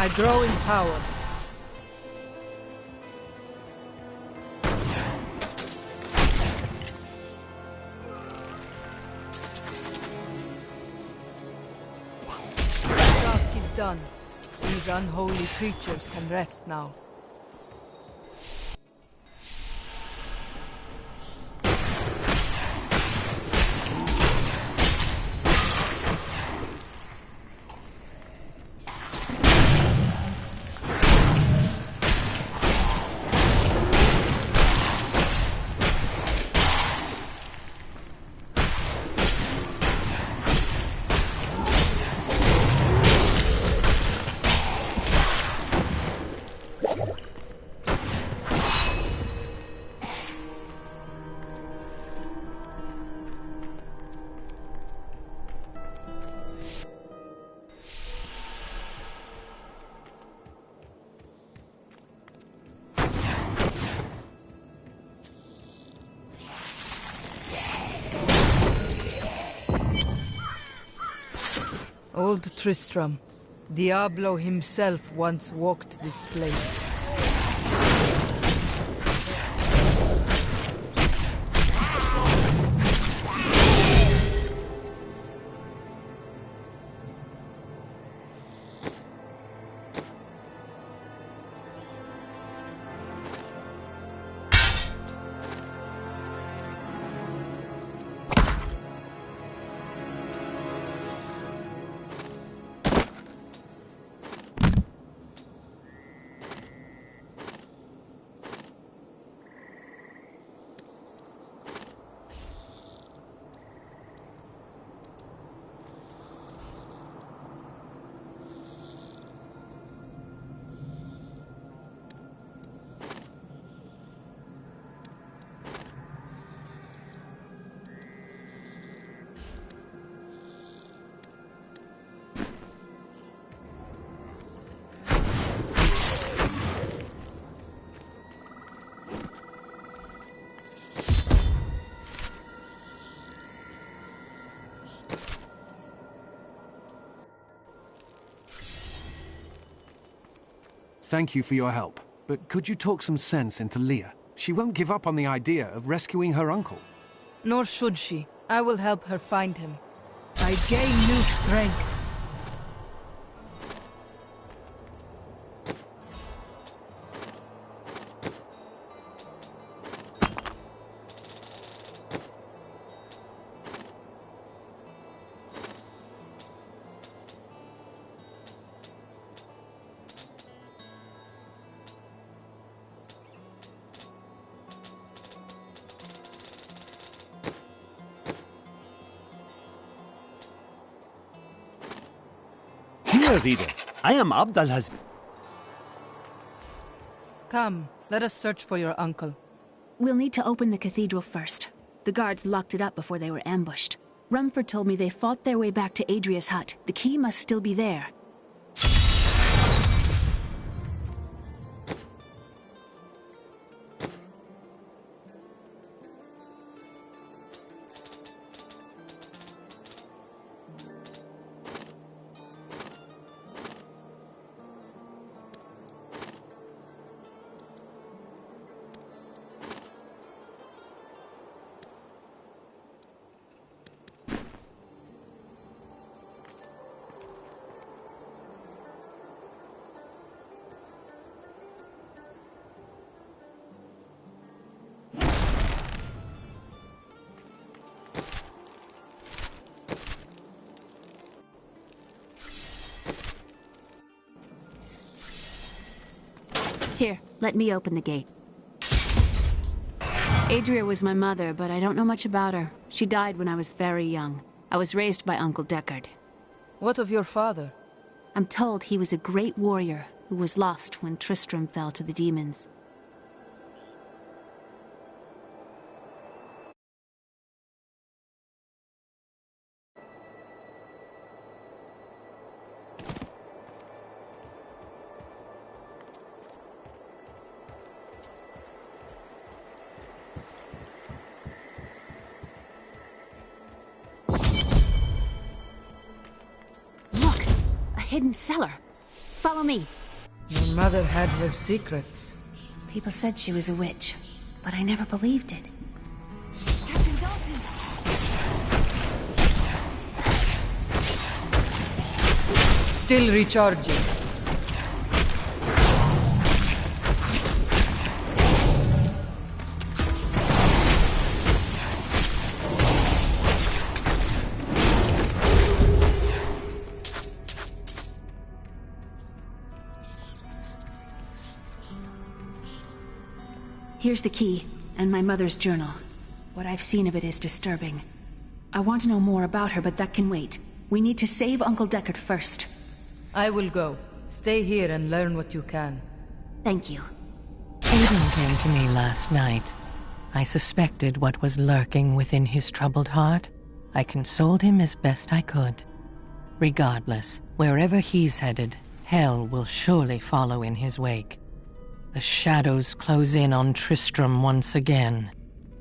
I grow in power. The task is done. These unholy creatures can rest now. Old Tristram. Diablo himself once walked this place. Thank you for your help, but could you talk some sense into Leah? She won't give up on the idea of rescuing her uncle. Nor should she. I will help her find him. I gain new strength. Dear reader, I am Abd al-Aziz. Come, let us search for your uncle. We'll need to open the cathedral first. The guards locked it up before they were ambushed. Rumford told me they fought their way back to Adria's hut. The key must still be there. Here, let me open the gate. Adria was my mother, but I don't know much about her. She died when I was very young. I was raised by Uncle Deckard. What of your father? I'm told he was a great warrior who was lost when Tristram fell to the demons. Hidden cellar. Follow me. Your mother had her secrets. People said she was a witch, but I never believed it. Captain Dalton! Still recharging. Here's the key, and my mother's journal. What I've seen of it is disturbing. I want to know more about her, but that can wait. We need to save Uncle Deckard first. I will go. Stay here and learn what you can. Thank you. Aiden came to me last night. I suspected what was lurking within his troubled heart. I consoled him as best I could. Regardless, wherever he's headed, hell will surely follow in his wake. The shadows close in on Tristram once again,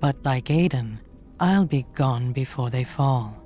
but like Aiden, I'll be gone before they fall.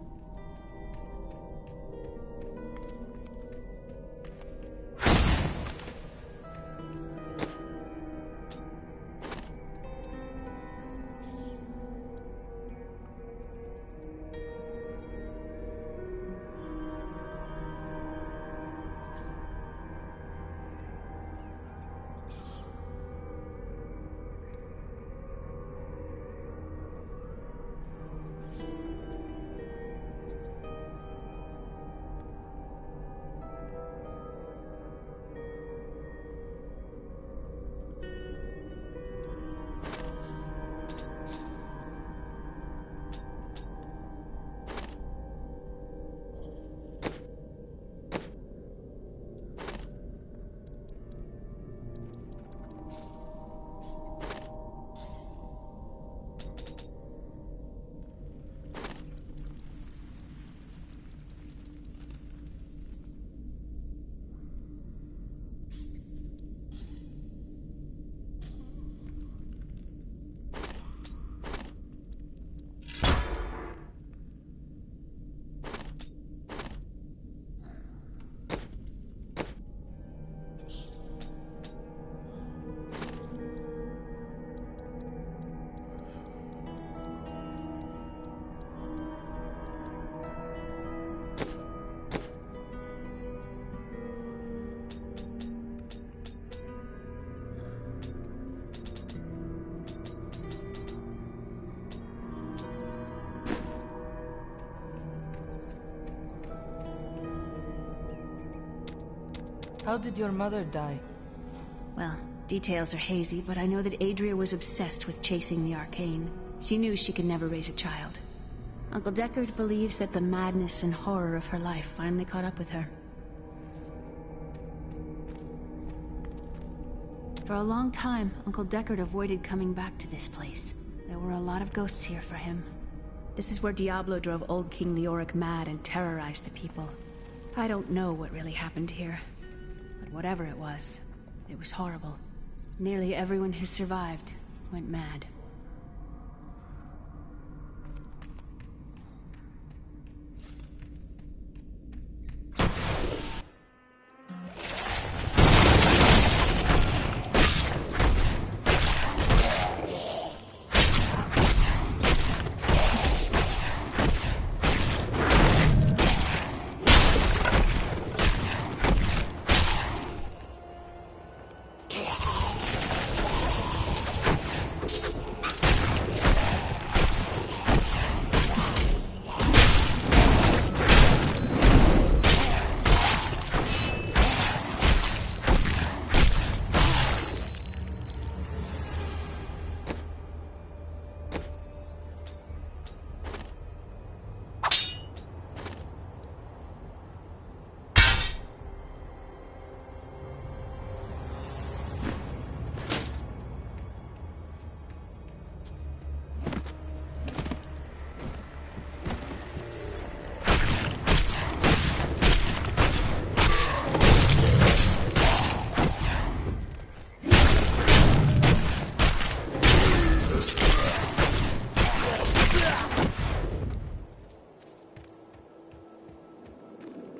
How did your mother die? Well, details are hazy, but I know that Adria was obsessed with chasing the arcane. She knew she could never raise a child. Uncle Deckard believes that the madness and horror of her life finally caught up with her. For a long time, Uncle Deckard avoided coming back to this place. There were a lot of ghosts here for him. This is where Diablo drove old King Leoric mad and terrorized the people. I don't know what really happened here. But whatever it was horrible. Nearly everyone who survived went mad.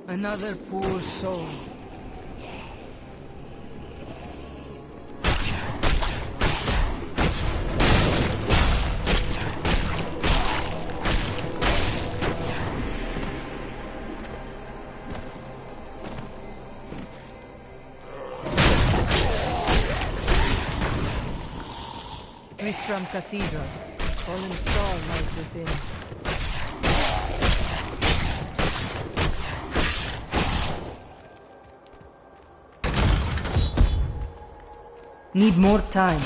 Another poor soul. Tristram Cathedral. Fallen star lies within. Need more time.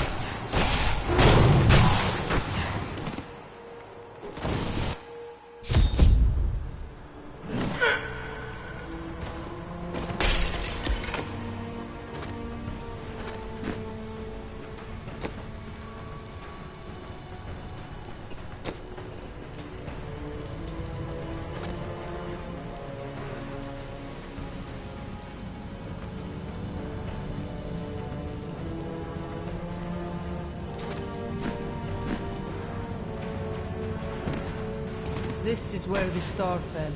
This is where the star fell.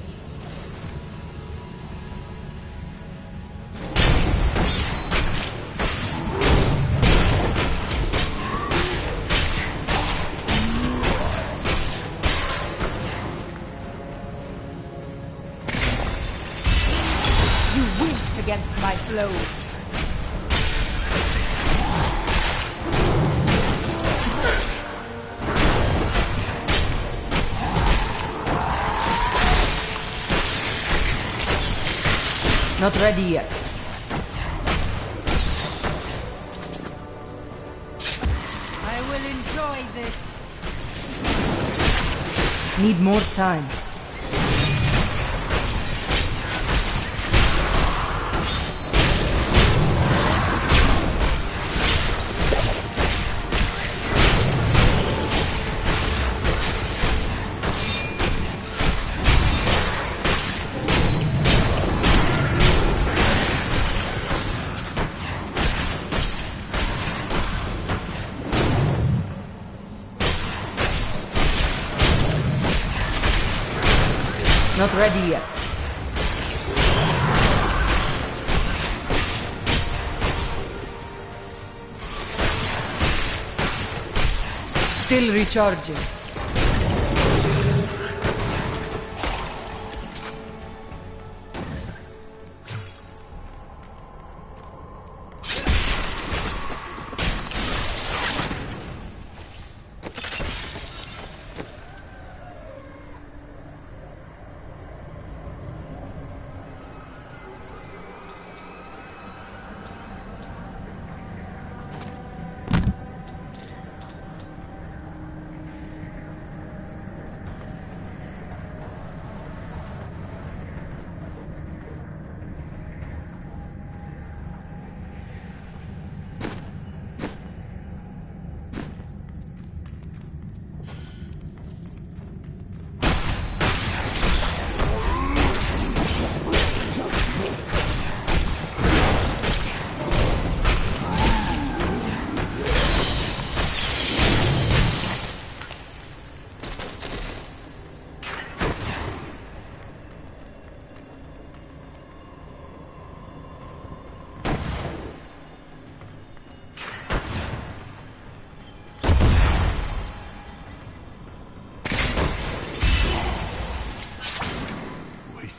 You winked against my blows. Not ready yet. I will enjoy this. Need more time. Not ready yet. Still recharging.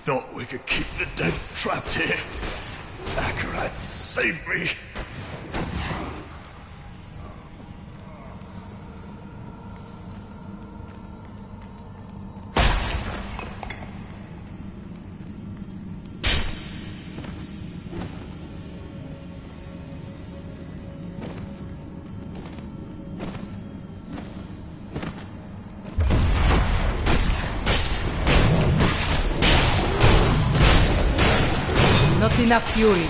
Thought we could keep the dead trapped here. Akarat, save me! Not enough fury.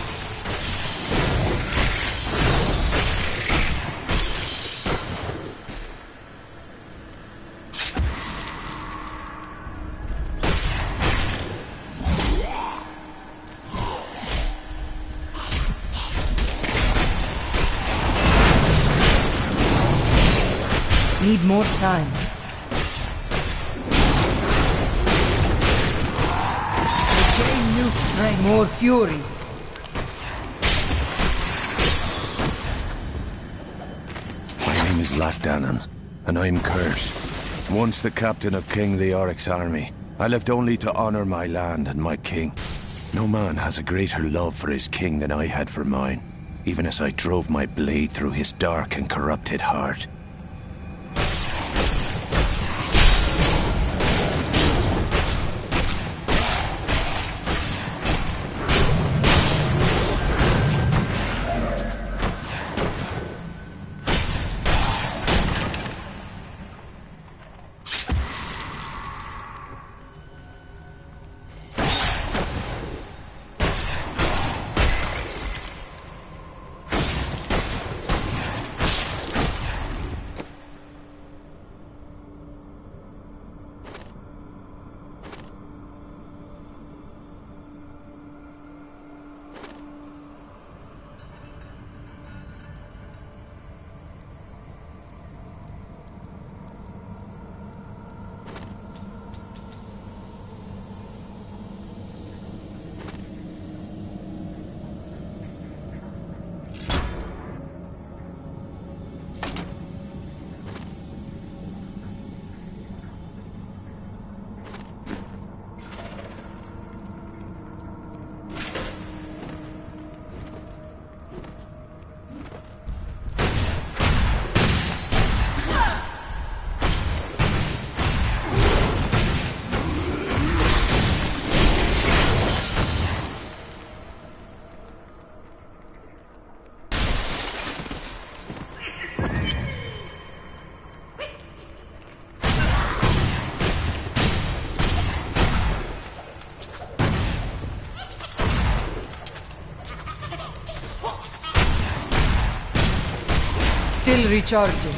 Need more time. New strength, more fury. My name is Latdanan, and I'm cursed. Once the captain of King Leoric's army, I lived only to honor my land and my king. No man has a greater love for his king than I had for mine, even as I drove my blade through his dark and corrupted heart. Still recharging.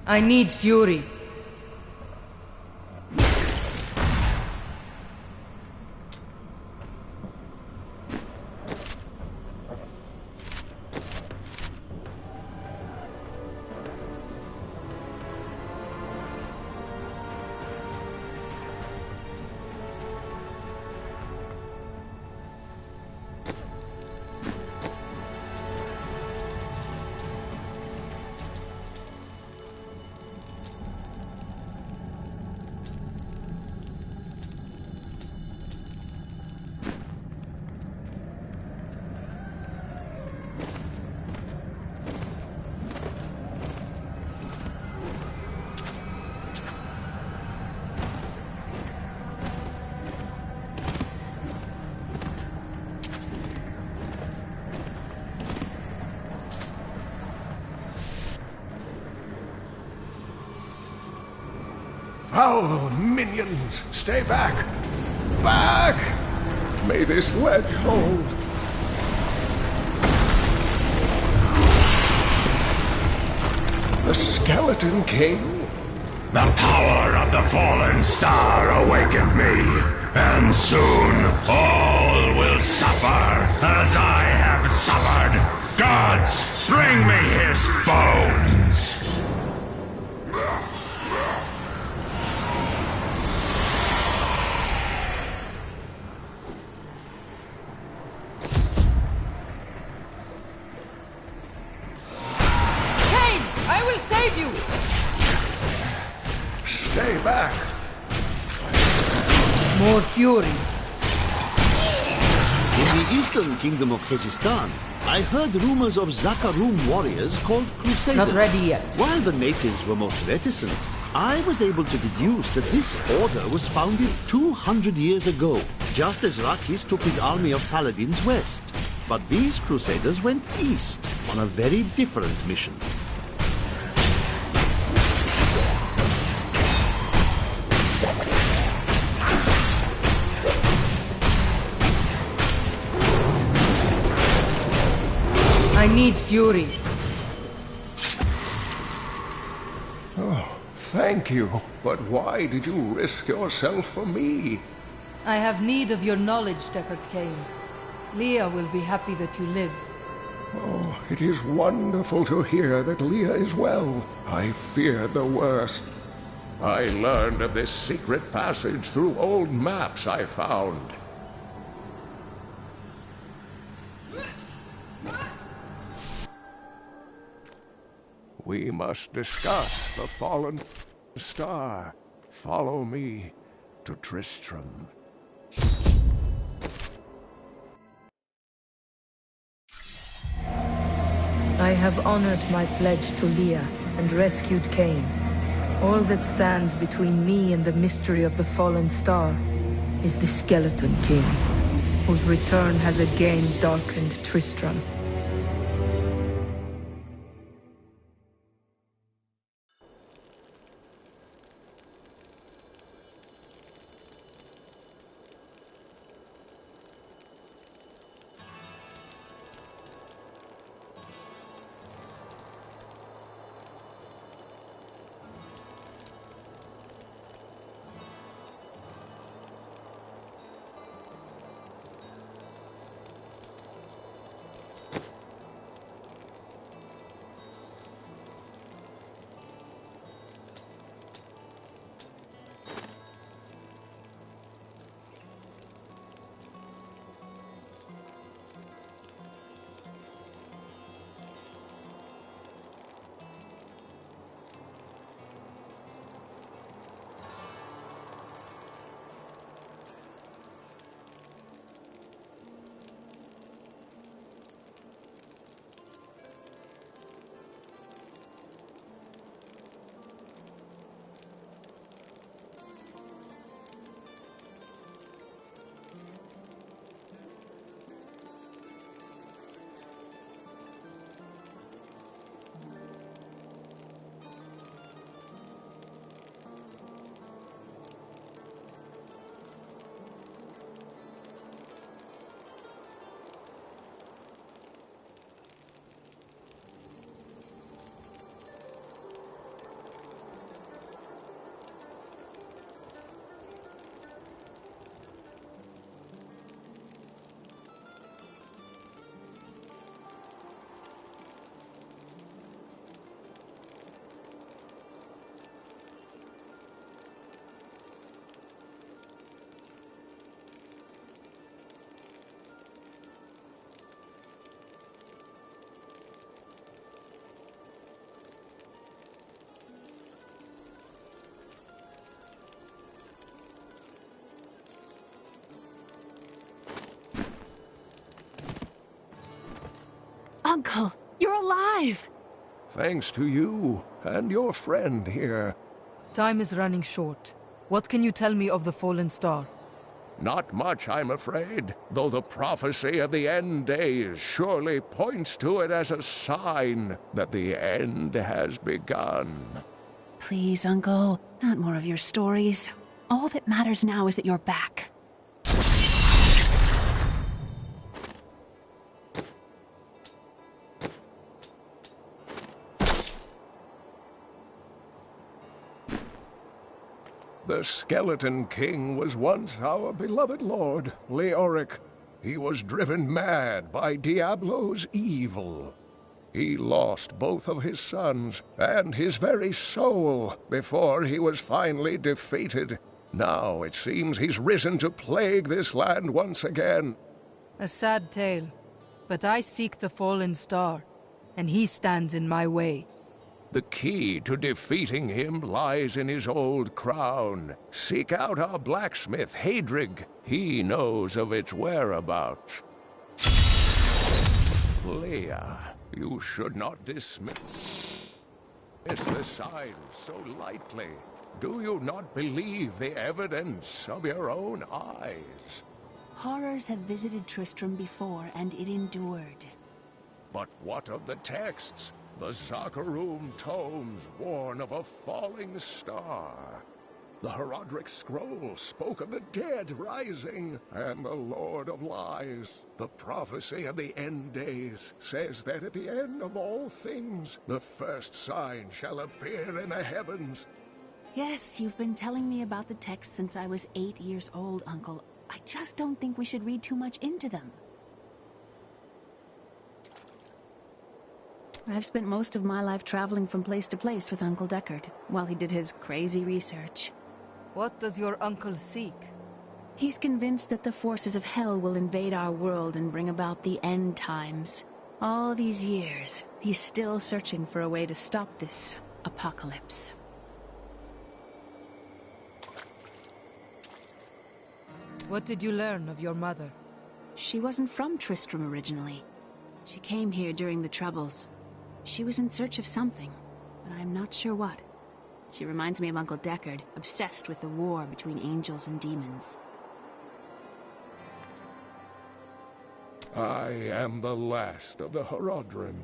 I need fury. Foul minions, stay back! Back! May this wedge hold. The Skeleton King? The power of the fallen star awakened me, and soon all will suffer as I have suffered. Gods, bring me his bones! Stay back! More fury. In the eastern kingdom of Kyrgyzstan, I heard rumors of Zakarum warriors called Crusaders. Not ready yet. While the natives were most reticent, I was able to deduce that this order was founded 200 years ago, just as Rakis took his army of paladins west. But these Crusaders went east on a very different mission. I need fury. Oh, thank you. But why did you risk yourself for me? I have need of your knowledge, Deckard Cain. Leah will be happy that you live. Oh, it is wonderful to hear that Leah is well. I feared the worst. I learned of this secret passage through old maps I found. We must discuss the fallen star. Follow me to Tristram. I have honored my pledge to Leah and rescued Cain. All that stands between me and the mystery of the fallen star is the Skeleton King, whose return has again darkened Tristram. Uncle, you're alive! Thanks to you and your friend here. Time is running short. What can you tell me of the fallen star? Not much, I'm afraid, though the prophecy of the end days surely points to it as a sign that the end has begun. Please, Uncle, not more of your stories. All that matters now is that you're back. The Skeleton King was once our beloved lord, Leoric. He was driven mad by Diablo's evil. He lost both of his sons and his very soul before he was finally defeated. Now it seems he's risen to plague this land once again. A sad tale, but I seek the fallen star, and he stands in my way. The key to defeating him lies in his old crown. Seek out our blacksmith, Hadrig. He knows of its whereabouts. Leah, you should not dismiss the signs so lightly. Do you not believe the evidence of your own eyes? Horrors have visited Tristram before, and it endured. But what of the texts? The Zakarum tomes warn of a falling star. The Herodric scroll spoke of the dead rising, and the Lord of Lies. The prophecy of the end days says that at the end of all things, the first sign shall appear in the heavens. Yes, you've been telling me about the texts since I was 8 years old, Uncle. I just don't think we should read too much into them. I've spent most of my life traveling from place to place with Uncle Deckard, while he did his crazy research. What does your uncle seek? He's convinced that the forces of hell will invade our world and bring about the end times. All these years, he's still searching for a way to stop this apocalypse. What did you learn of your mother? She wasn't from Tristram originally. She came here during the Troubles. She was in search of something, but I'm not sure what. She reminds me of Uncle Deckard, obsessed with the war between angels and demons. I am the last of the Herodrim.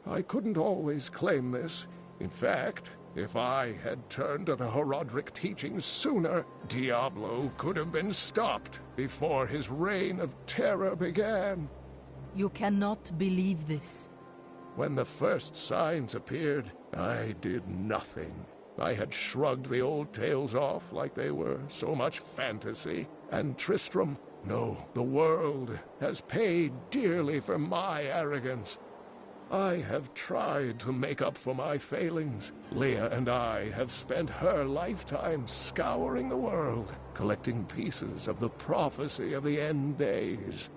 I couldn't always claim this. In fact, if I had turned to the Herodric teachings sooner, Diablo could have been stopped before his reign of terror began. You cannot believe this. When the first signs appeared, I did nothing. I had shrugged the old tales off like they were so much fantasy. And Tristram, no, the world, has paid dearly for my arrogance. I have tried to make up for my failings. Leah and I have spent her lifetime scouring the world, collecting pieces of the prophecy of the end days.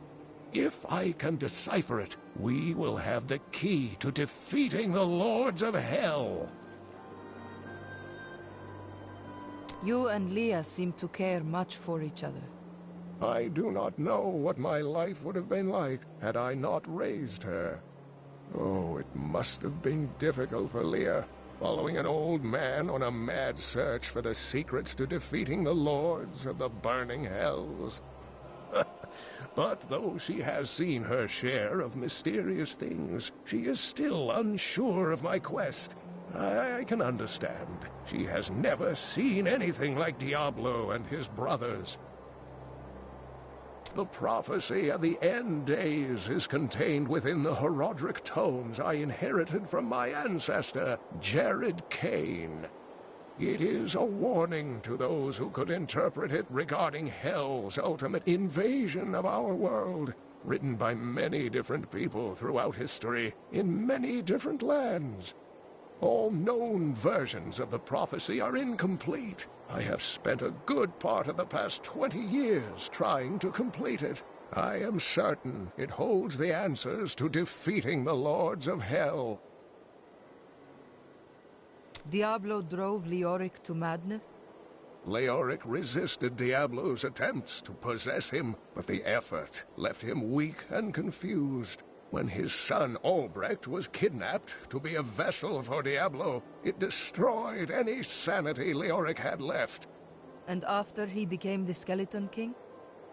If I can decipher it, we will have the key to defeating the Lords of Hell. You and Leah seem to care much for each other. I do not know what my life would have been like had I not raised her. Oh, it must have been difficult for Leah, following an old man on a mad search for the secrets to defeating the Lords of the Burning Hells. But though she has seen her share of mysterious things, she is still unsure of my quest. I can understand. She has never seen anything like Diablo and his brothers. The prophecy of the end days is contained within the Herodric tomes I inherited from my ancestor, Jared Kane. It is a warning to those who could interpret it regarding Hell's ultimate invasion of our world, written by many different people throughout history, in many different lands. All known versions of the prophecy are incomplete. I have spent a good part of the past 20 years trying to complete it. I am certain it holds the answers to defeating the Lords of Hell. Diablo drove Leoric to madness? Leoric resisted Diablo's attempts to possess him, but the effort left him weak and confused. When his son Albrecht was kidnapped to be a vessel for Diablo, it destroyed any sanity Leoric had left. And after he became the Skeleton King?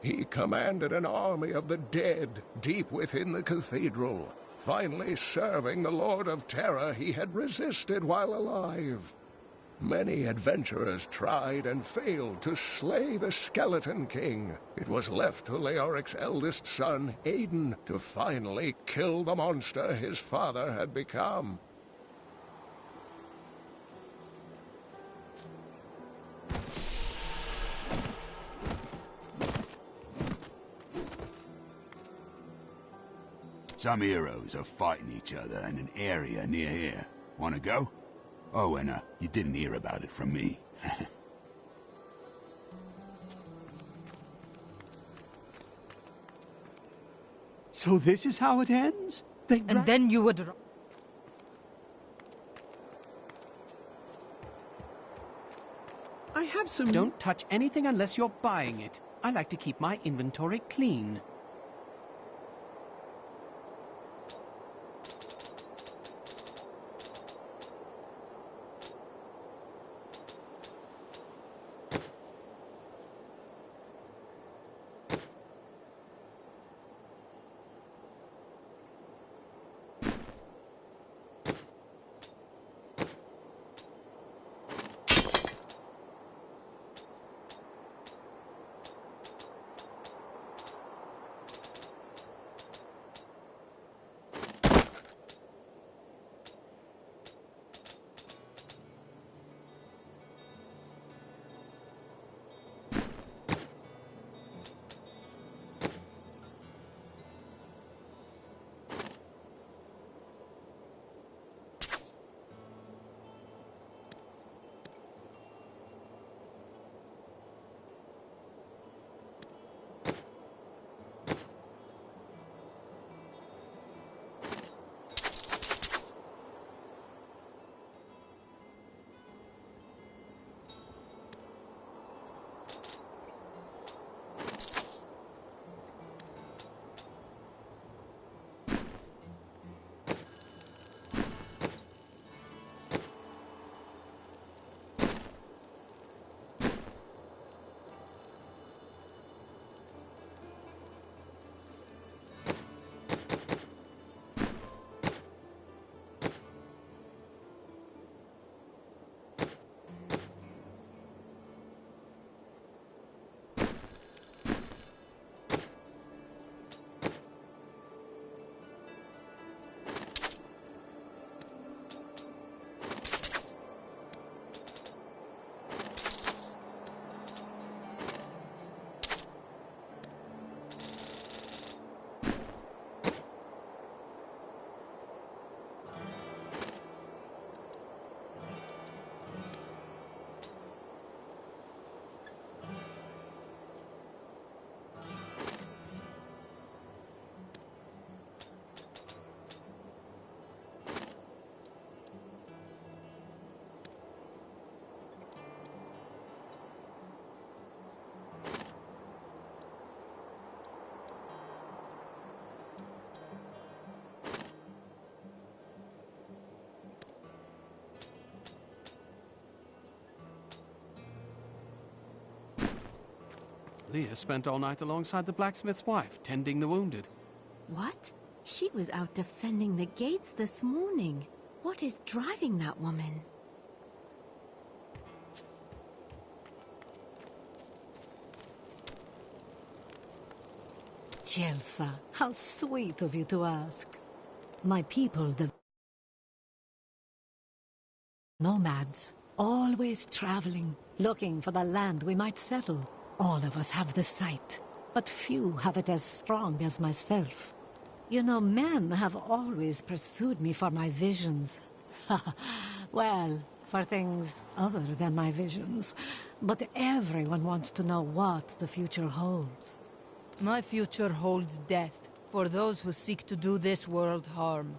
He commanded an army of the dead deep within the cathedral, finally serving the Lord of Terror he had resisted while alive. Many adventurers tried and failed to slay the Skeleton King. It was left to Leoric's eldest son, Aiden, to finally kill the monster his father had become. Some heroes are fighting each other in an area near here. Wanna go? Oh, and you didn't hear about it from me. So this is how it ends? And then you would... I have some... Don't touch anything unless you're buying it. I like to keep my inventory clean. Leah spent all night alongside the blacksmith's wife, tending the wounded. What? She was out defending the gates this morning. What is driving that woman? Chelsea, how sweet of you to ask. My people, the nomads, always traveling, looking for the land we might settle. All of us have the sight, but few have it as strong as myself. You know, men have always pursued me for my visions. Well, for things other than my visions. But everyone wants to know what the future holds. My future holds death for those who seek to do this world harm.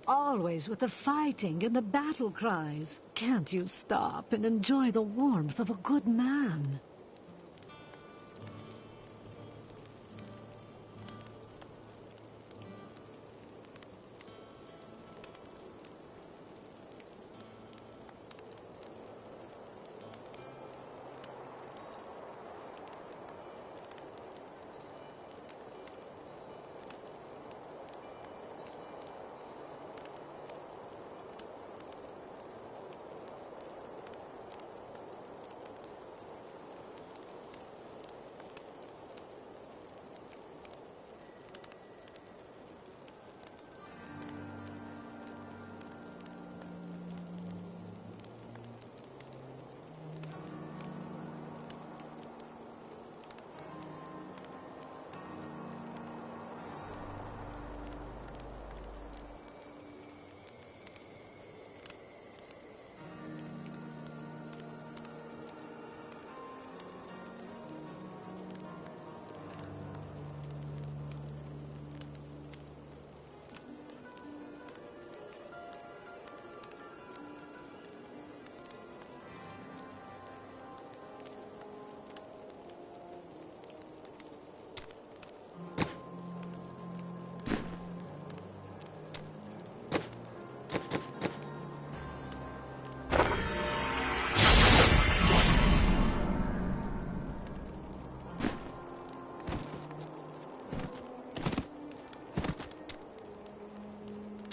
Always with the fighting and the battle cries. Can't you stop and enjoy the warmth of a good man?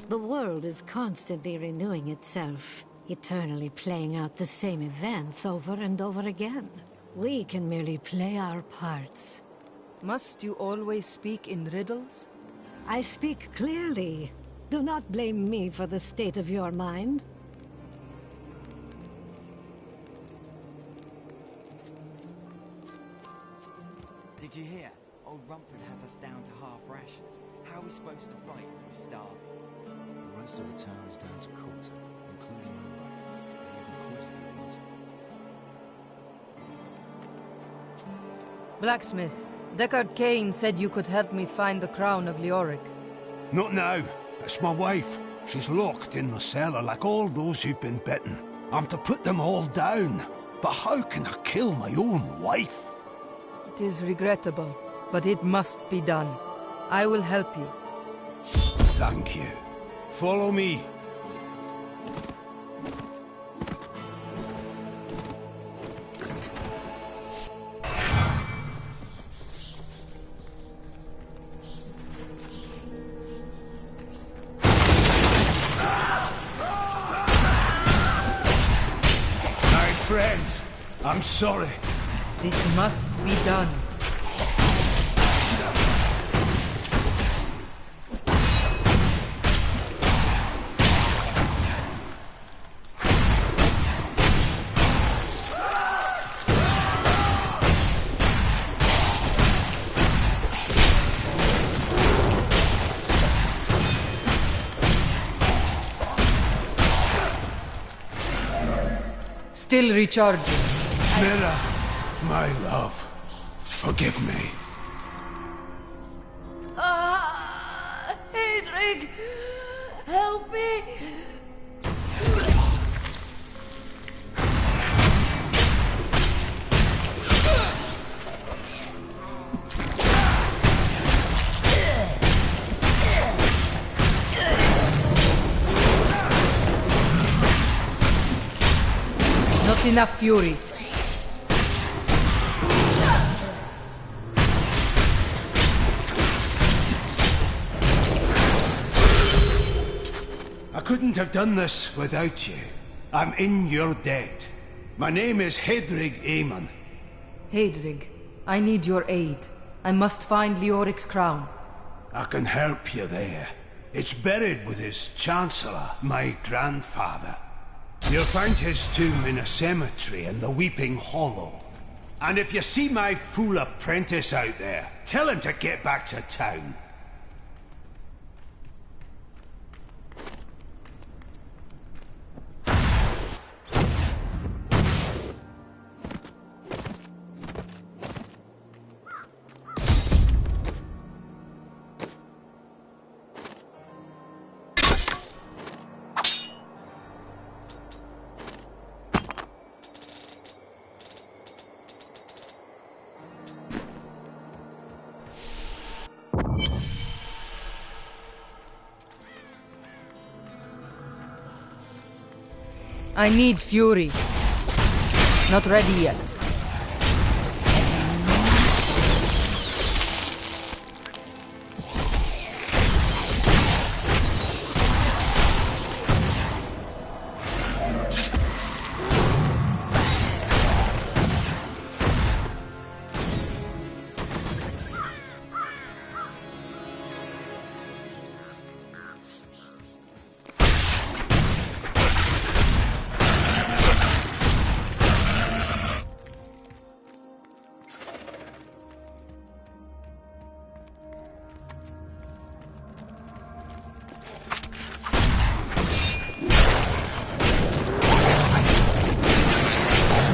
The world is constantly renewing itself, eternally playing out the same events over and over again. We can merely play our parts. Must you always speak in riddles? I speak clearly. Do not blame me for the state of your mind. Did you hear? Old Rumford has us down to half rations. How are we supposed to fight if we starve? The rest of the town is down to quarter, including my wife. You can quit if you want. Blacksmith, Deckard Cain said you could help me find the crown of Leoric. Not now. It's my wife. She's locked in the cellar like all those who've been bitten. I'm to put them all down. But how can I kill my own wife? It is regrettable, but it must be done. I will help you. Thank you. Follow me. My friends, I'm sorry. This must be done. Still recharging. Mira, my love, forgive me. Hedrig! Help me! Not enough fury. I couldn't have done this without you. I'm in your debt. My name is Hedrig Aemon. Hedrig, I need your aid. I must find Leoric's crown. I can help you there. It's buried with his Chancellor, my grandfather. You'll find his tomb in a cemetery in the Weeping Hollow. And if you see my fool apprentice out there, tell him to get back to town. I need fury. Not ready yet.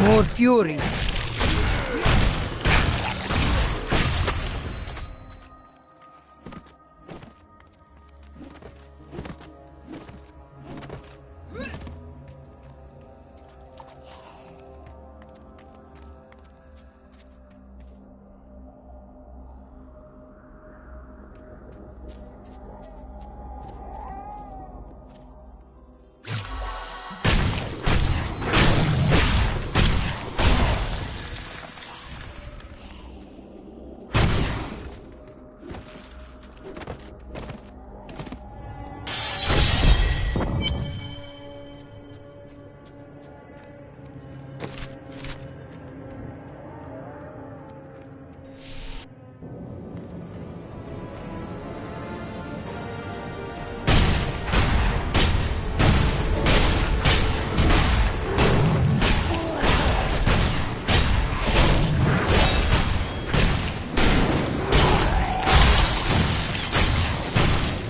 More fury.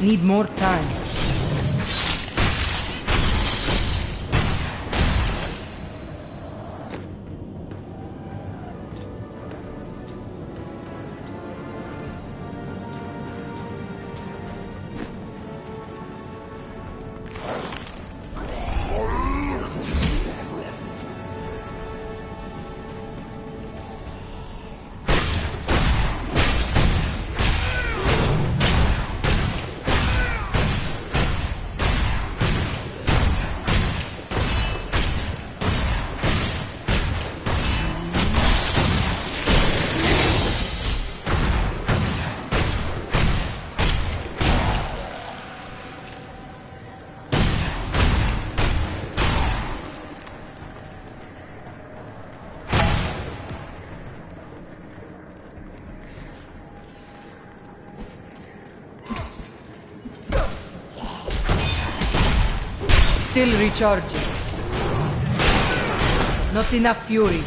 Need more time. Still recharging. Not enough fury.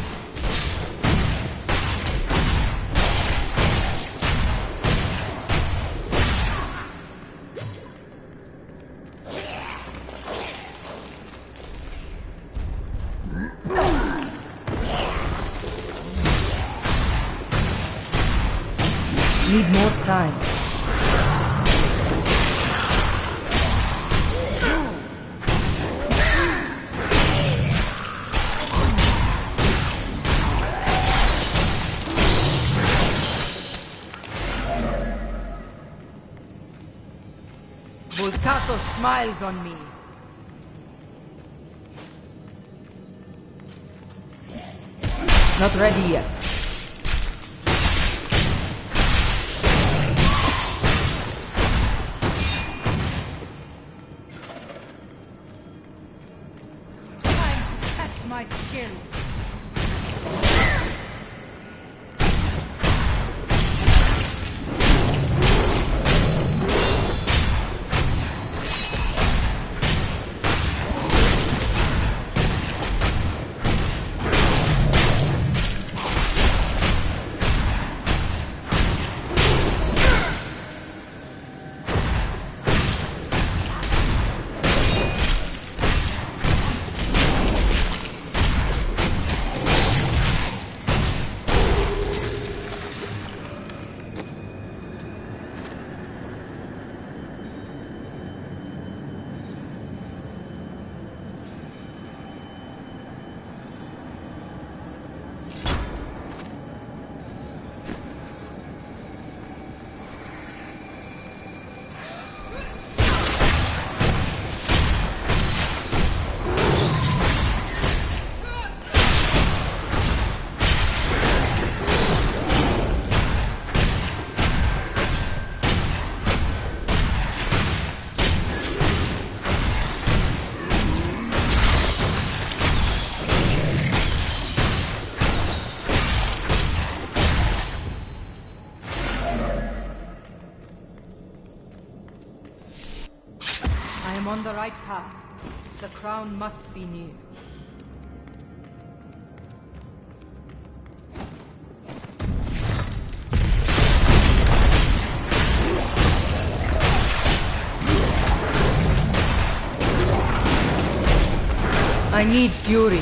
Need more time. Volcato smiles on me. Not ready yet. Time to test my skill. I am on the right path. The crown must be near. I need fury.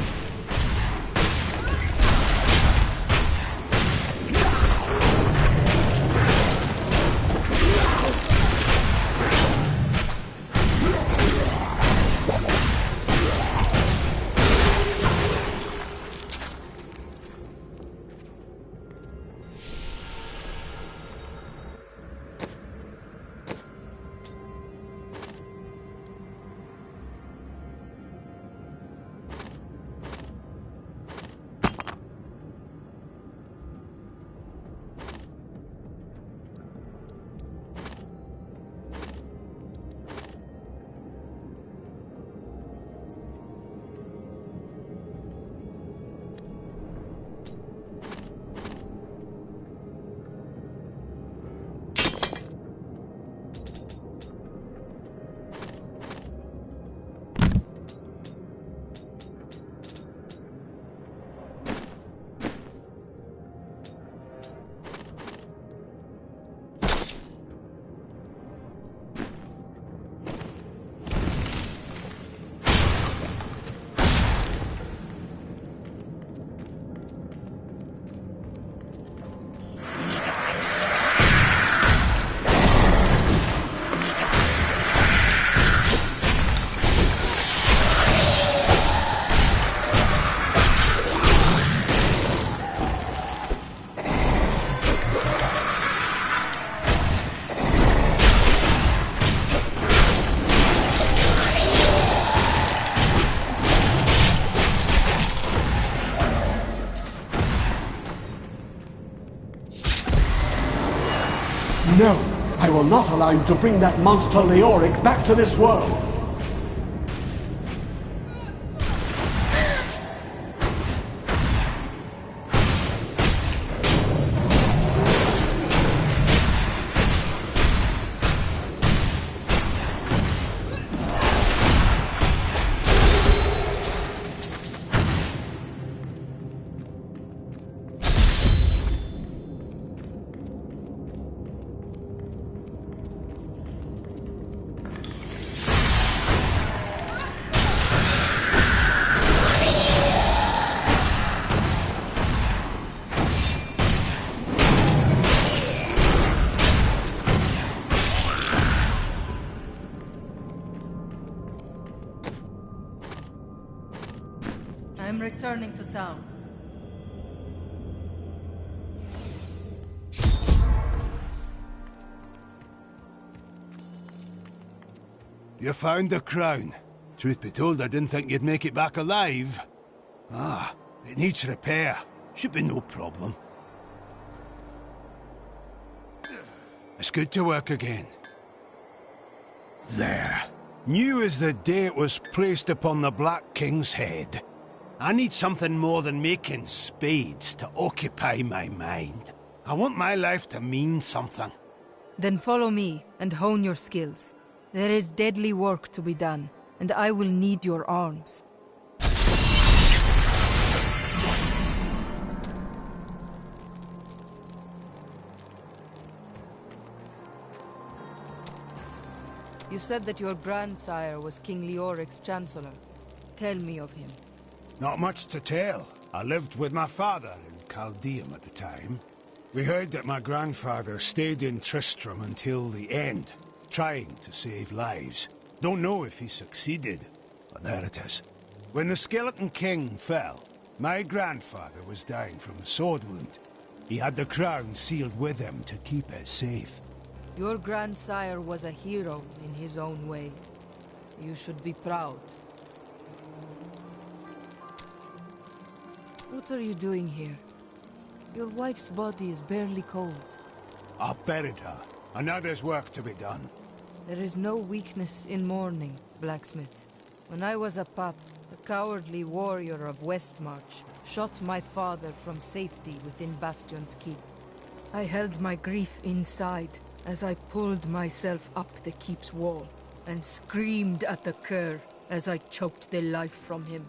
not allow you to bring that monster Leoric back to this world. I'm returning to town. You found the crown. Truth be told, I didn't think you'd make it back alive. Ah, it needs repair. Should be no problem. It's good to work again. There. New as the day it was placed upon the Black King's head. I need something more than making spades to occupy my mind. I want my life to mean something. Then follow me and hone your skills. There is deadly work to be done, and I will need your arms. You said that your grandsire was King Leoric's chancellor. Tell me of him. Not much to tell. I lived with my father in Caldeum at the time. We heard that my grandfather stayed in Tristram until the end, trying to save lives. Don't know if he succeeded, but there it is. When the Skeleton King fell, my grandfather was dying from a sword wound. He had the crown sealed with him to keep it safe. Your grandsire was a hero in his own way. You should be proud. What are you doing here? Your wife's body is barely cold. I buried her, and now there's work to be done. There is no weakness in mourning, blacksmith. When I was a pup, the cowardly warrior of Westmarch shot my father from safety within Bastion's keep. I held my grief inside as I pulled myself up the keep's wall and screamed at the cur as I choked the life from him.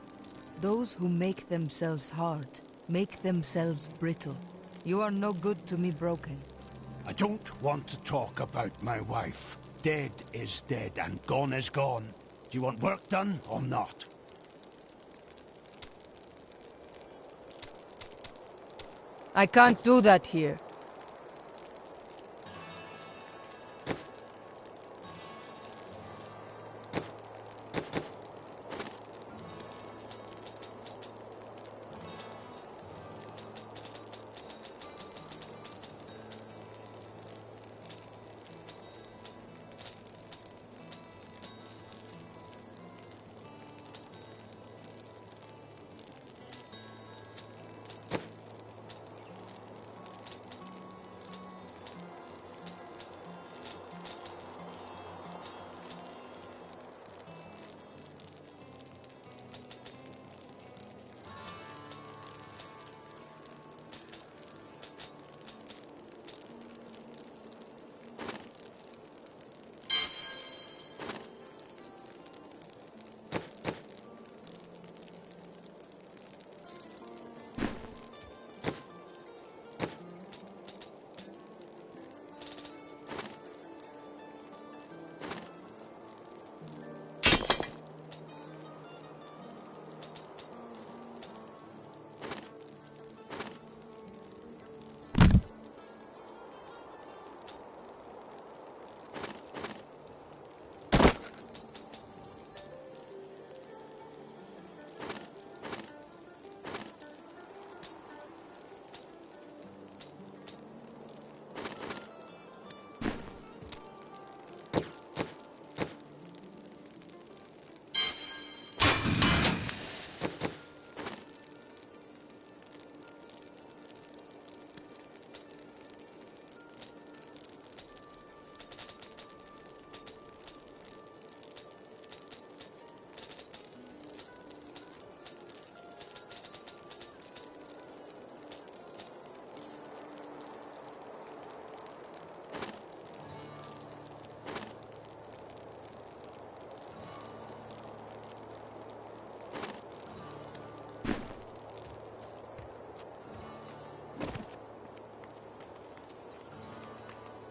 Those who make themselves hard make themselves brittle. You are no good to me, Broken. I don't want to talk about my wife. Dead is dead and gone is gone. Do you want work done or not? I can't do that here.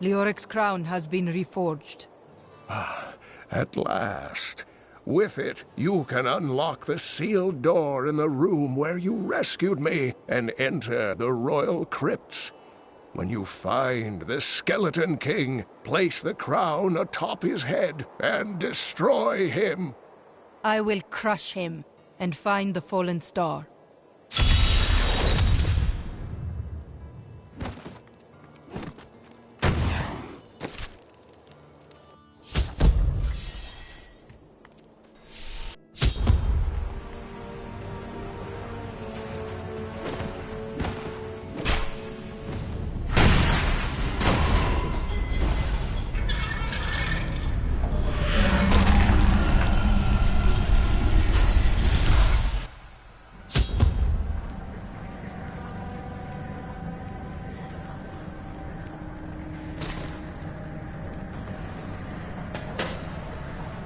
Leoric's crown has been reforged. At last. With it, you can unlock the sealed door in the room where you rescued me and enter the royal crypts. When you find the Skeleton King, place the crown atop his head and destroy him. I will crush him and find the fallen star.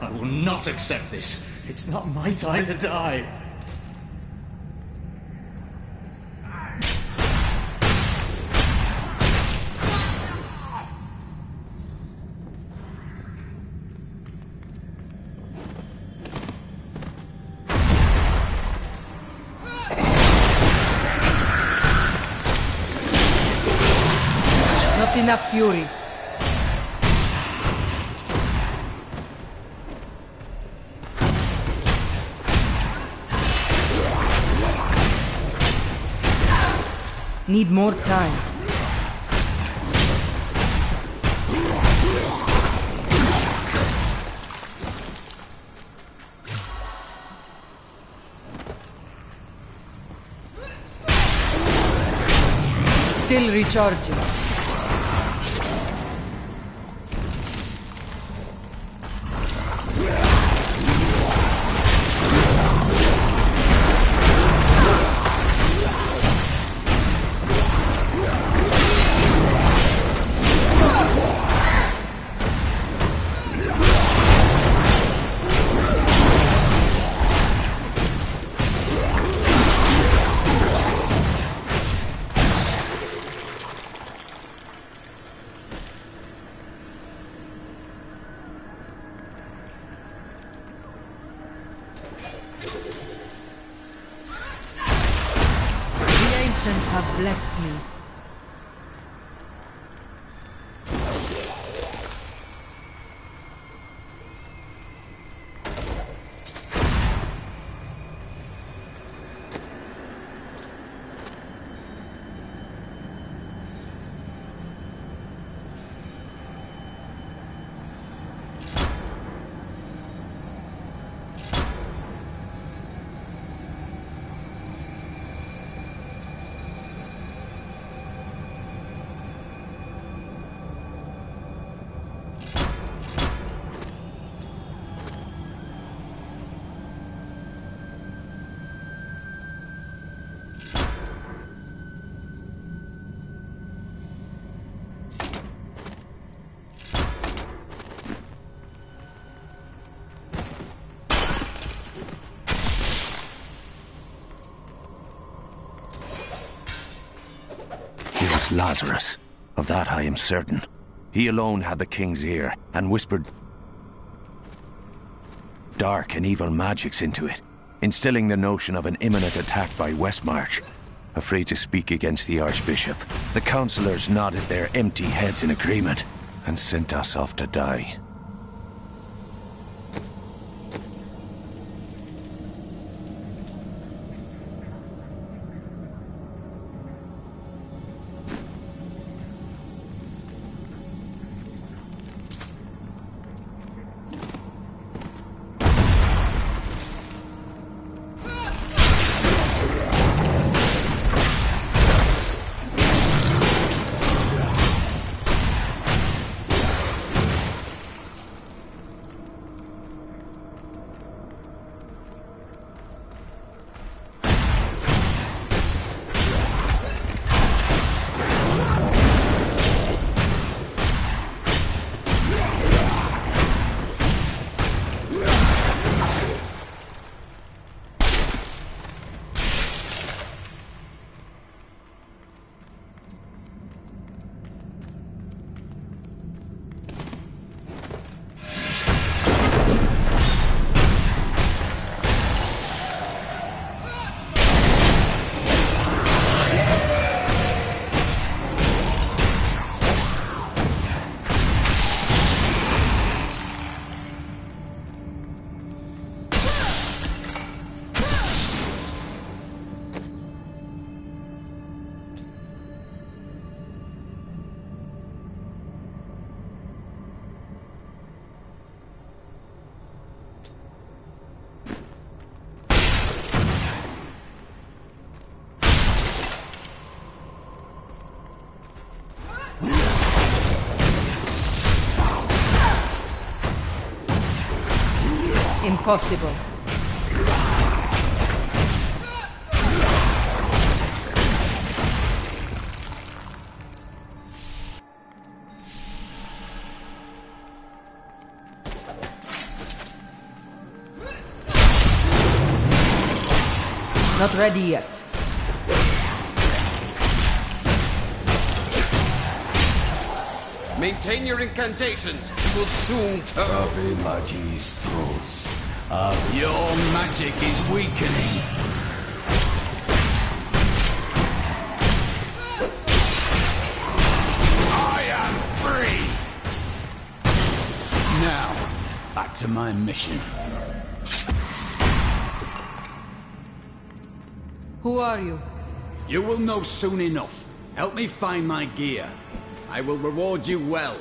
I will not accept this. It's not my time to die. Not enough fury. Need more time. Still recharging. Have blessed me. Lazarus. Of that I am certain. He alone had the king's ear, and whispered dark and evil magics into it, instilling the notion of an imminent attack by Westmarch. Afraid to speak against the Archbishop, the councillors nodded their empty heads in agreement, and sent us off to die. Impossible. Not ready yet. Maintain your incantations. It will soon turn. Ave Magistros. Your magic is weakening. I am free. Now, back to my mission. Who are you? You will know soon enough. Help me find my gear. I will reward you well.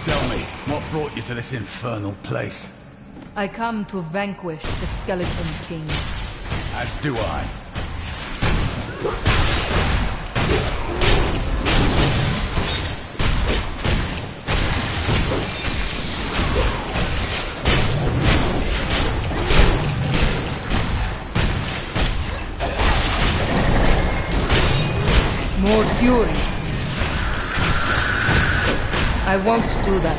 Tell me, what brought you to this infernal place? I come to vanquish the Skeleton King. As do I. More fury. I won't do that.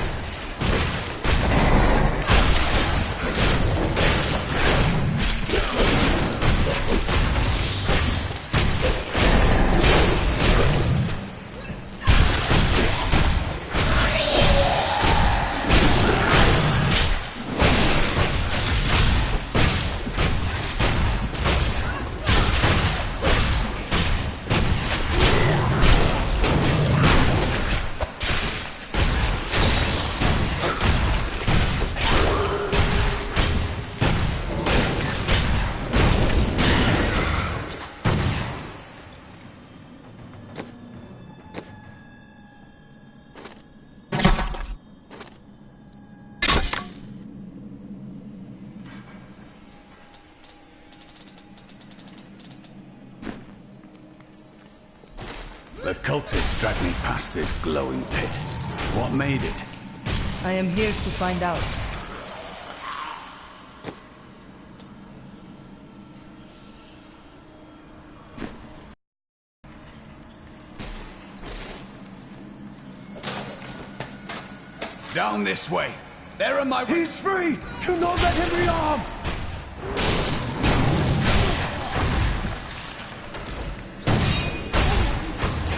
The cultists dragged me past this glowing pit. What made it? I am here to find out. Down this way. There are my... He's free! Do not let him rearm!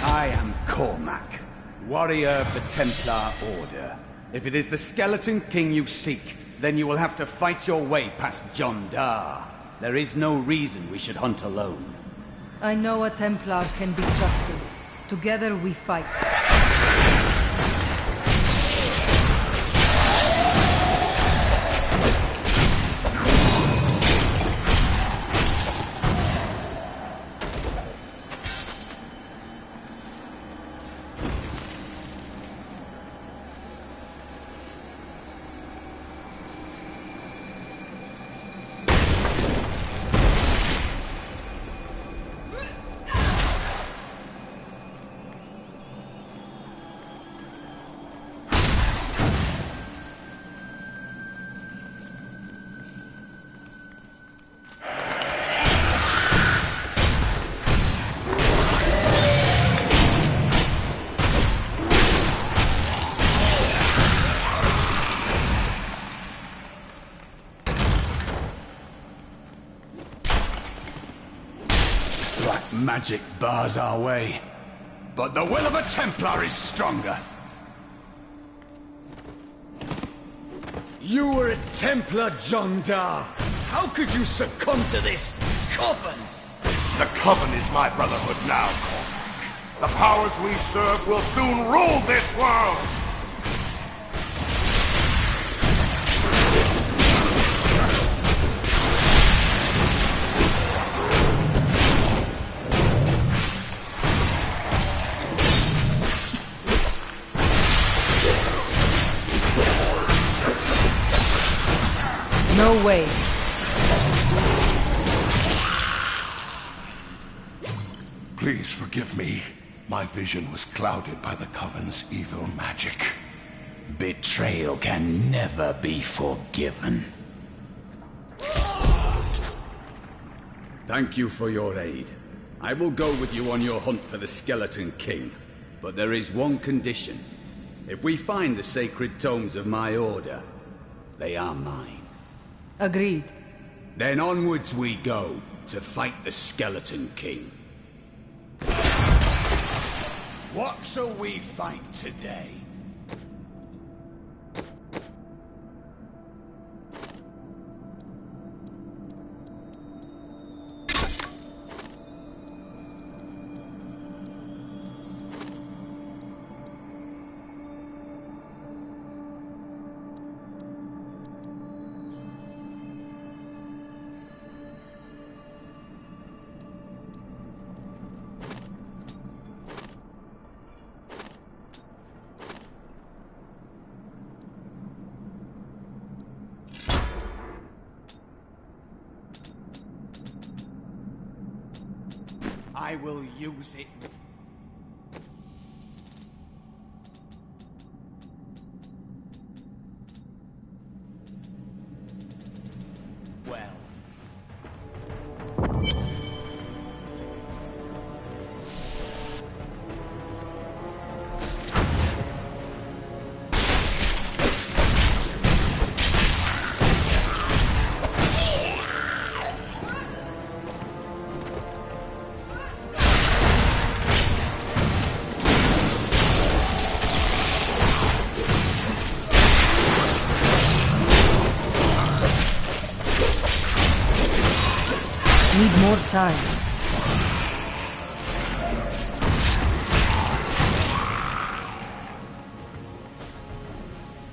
I am Cormac, warrior of the Templar Order. If it is the Skeleton King you seek, then you will have to fight your way past John Dar. There is no reason we should hunt alone. I know a Templar can be trusted. Together we fight. Magic bars our way, but the will of a Templar is stronger. You were a Templar, John Dar. How could you succumb to this coven? The coven is my brotherhood now, Cormac. The powers we serve will soon rule this world! No way. Please forgive me. My vision was clouded by the Coven's evil magic. Betrayal can never be forgiven. Thank you for your aid. I will go with you on your hunt for the Skeleton King. But there is one condition. If we find the sacred tomes of my order, they are mine. Agreed. Then onwards we go to fight the Skeleton King. What shall we fight today? I will use it. Well. Need more time.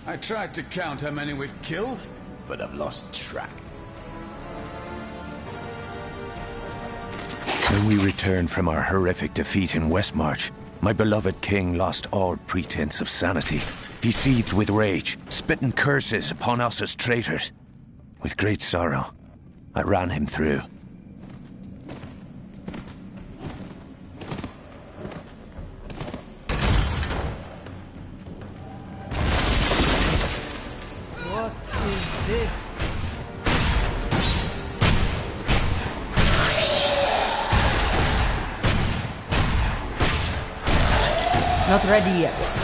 I tried to count how many we've killed, but I've lost track. When we returned from our horrific defeat in Westmarch, my beloved king lost all pretense of sanity. He seethed with rage, spitting curses upon us as traitors. With great sorrow, I ran him through. What is this? Not ready yet.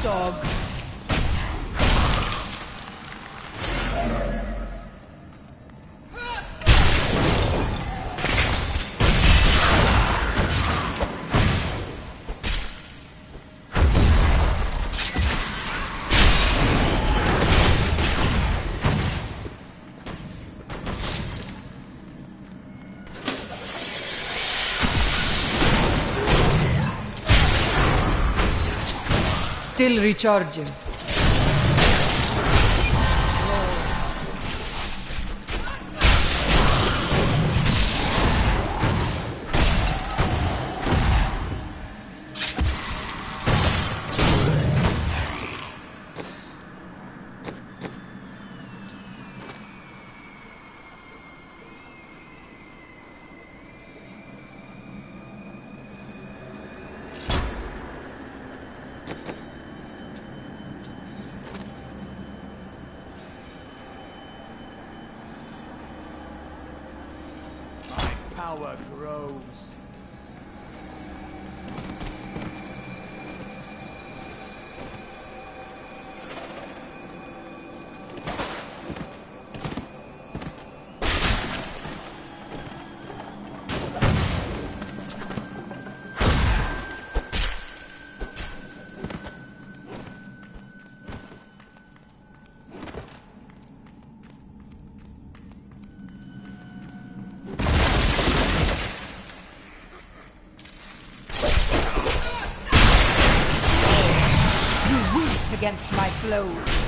Dog. Still recharging. power grows. Against my blows.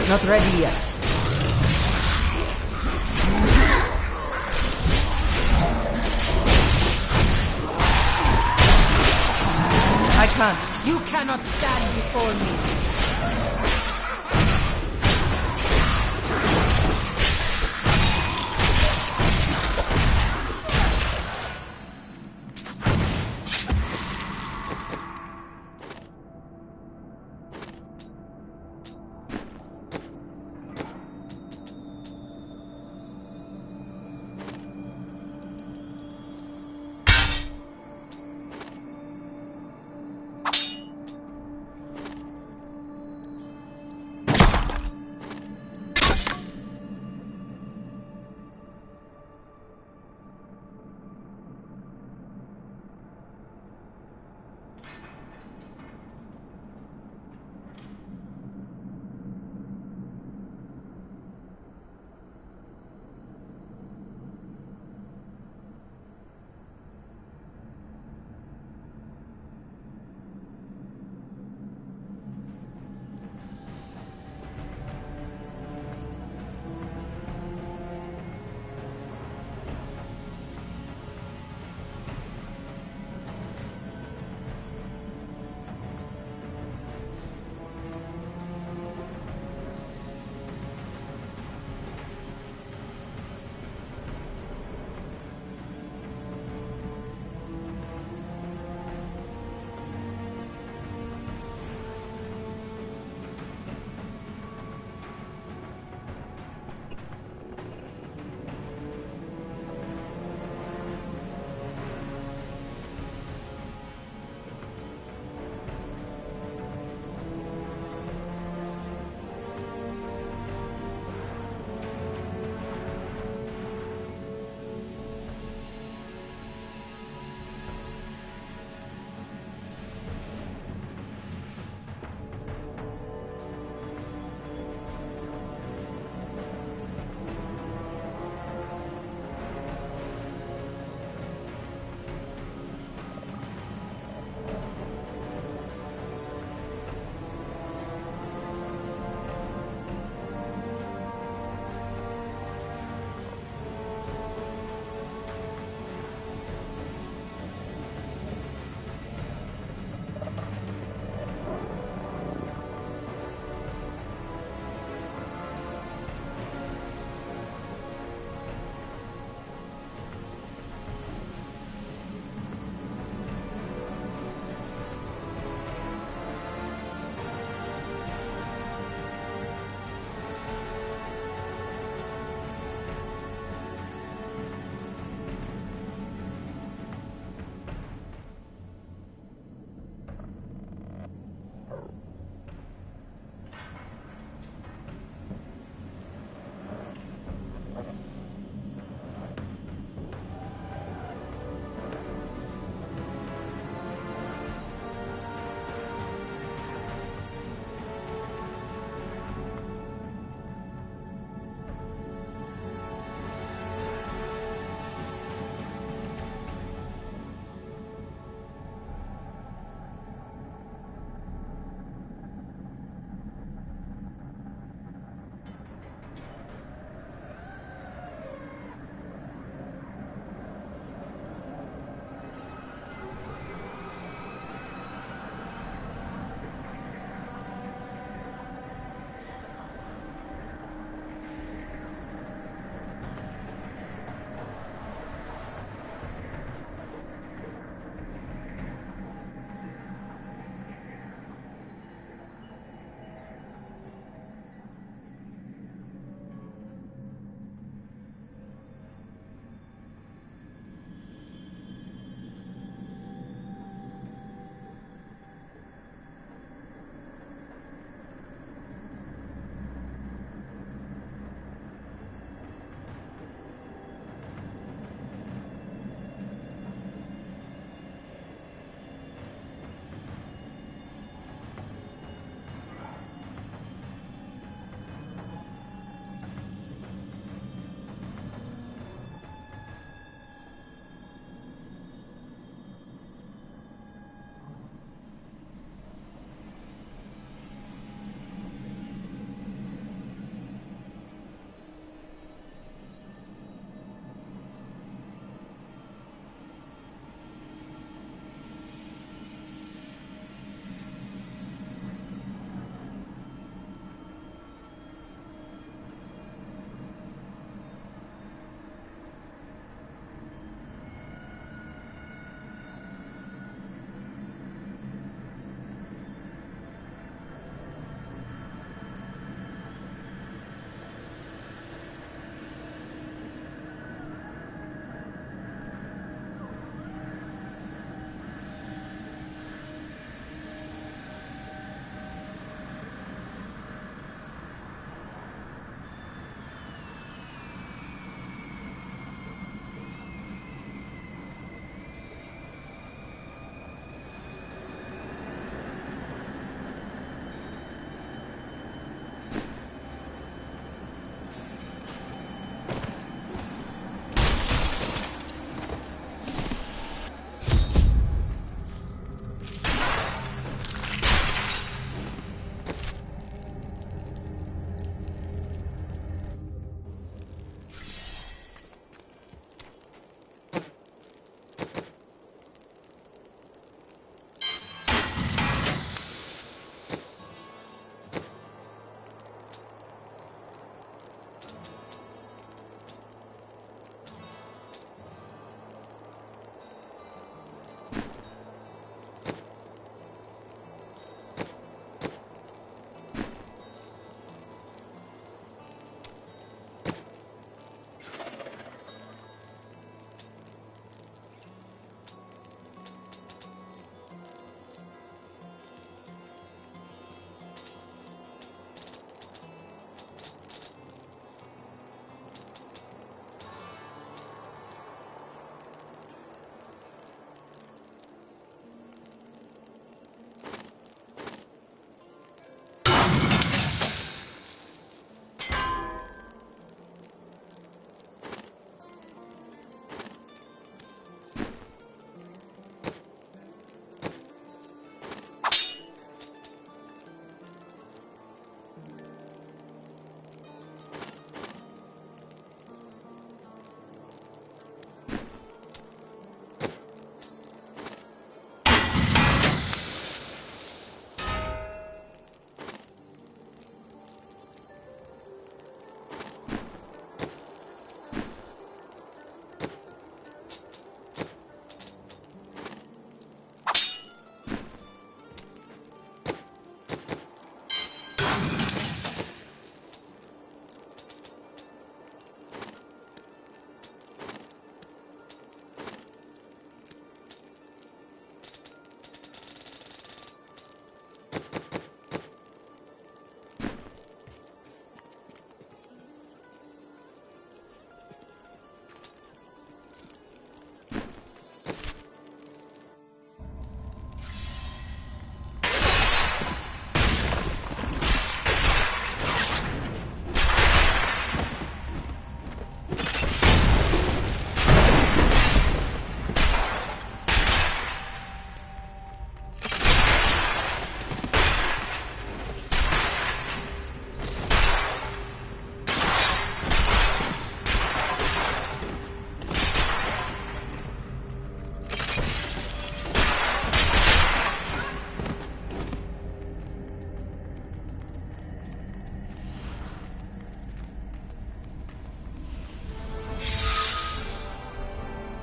Not ready yet. I can't. You cannot stand before me.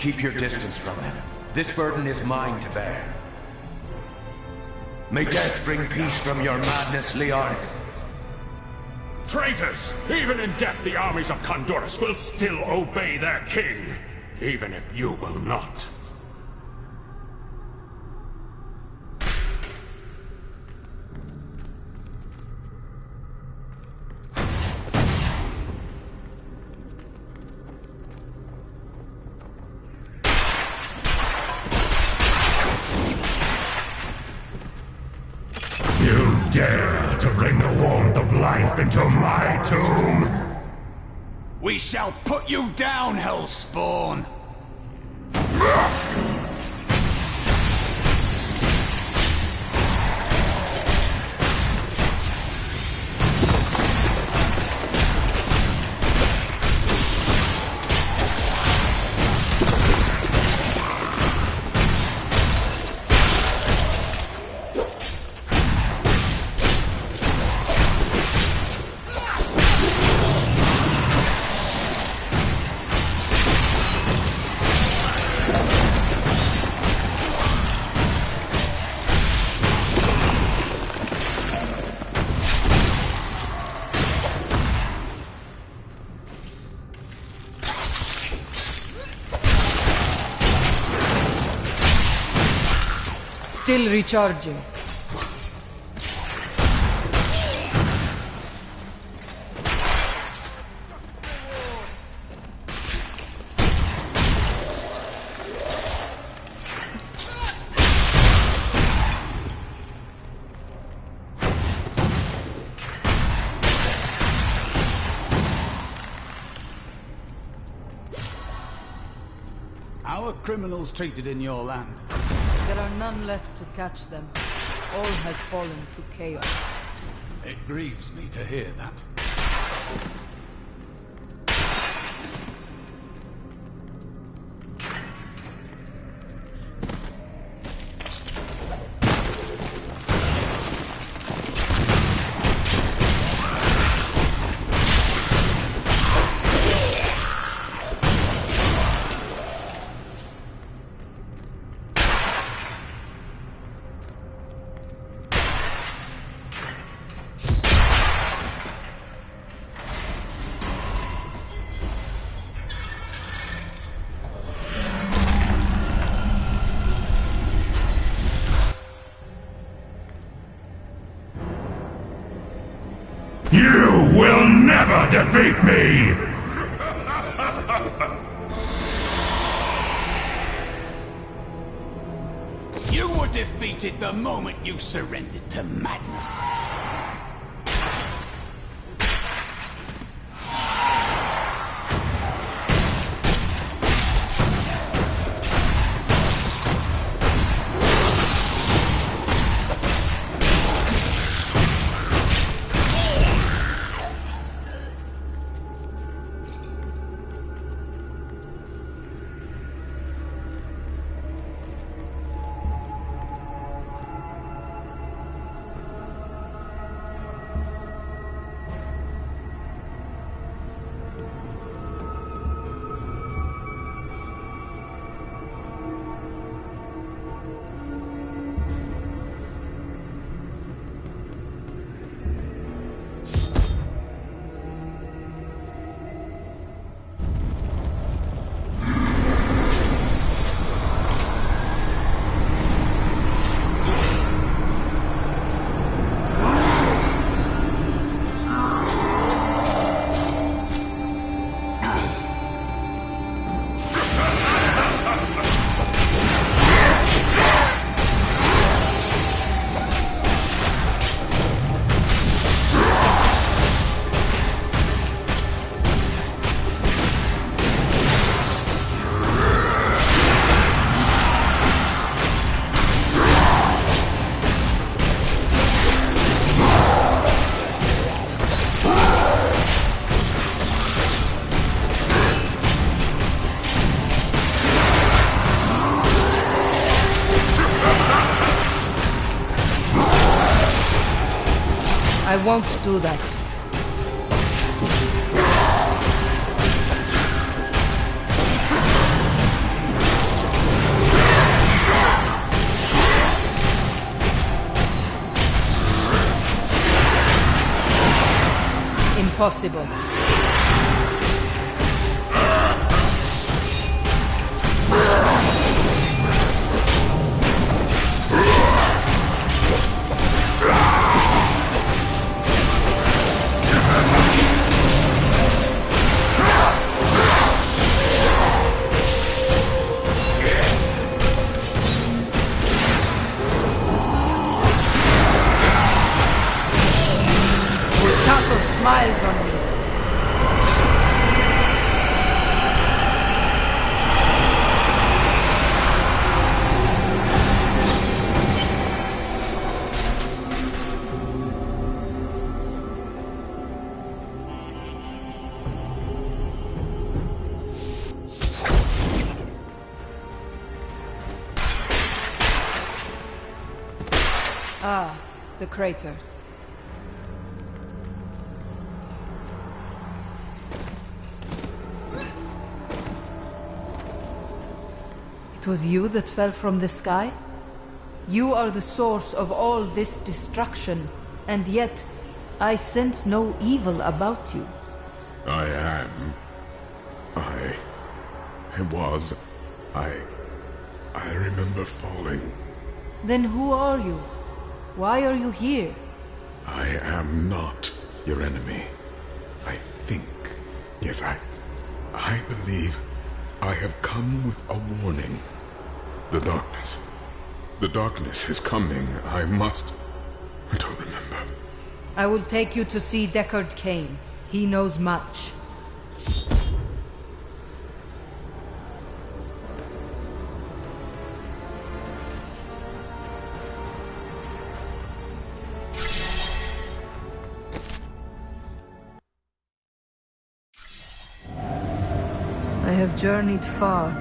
Keep your distance from them. This burden is mine to bear. May death bring peace from your madness, Leoric. Traitors! Even in death, the armies of Condorus will still obey their king, even if you will not. Dare to bring the warmth of life into my tomb? We shall put you down, Hellspawn! Still recharging. How are criminals treated in your land? There are none left to catch them. All has fallen to chaos. It grieves me to hear that. You will never defeat me! You were defeated the moment you surrendered to madness. I won't do that. Impossible. Taco smiles on me. Ah, the crater. It was you that fell from the sky? You are the source of all this destruction, and yet I sense no evil about you. I am. I remember falling. Then who are you? Why are you here? I am not your enemy. I think. Yes, I believe I have come with a warning. The darkness. The darkness is coming. I don't remember. I will take you to see Deckard Cain. He knows much. I have journeyed far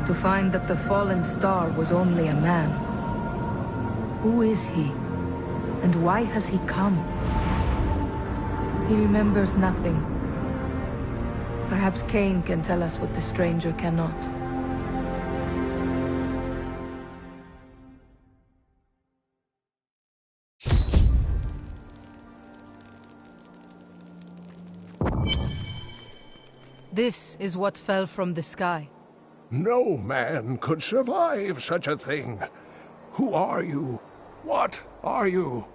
to find that the fallen star was only a man. Who is he? And why has he come? He remembers nothing. Perhaps Cain can tell us what the stranger cannot. This is what fell from the sky. No man could survive such a thing. Who are you? What are you?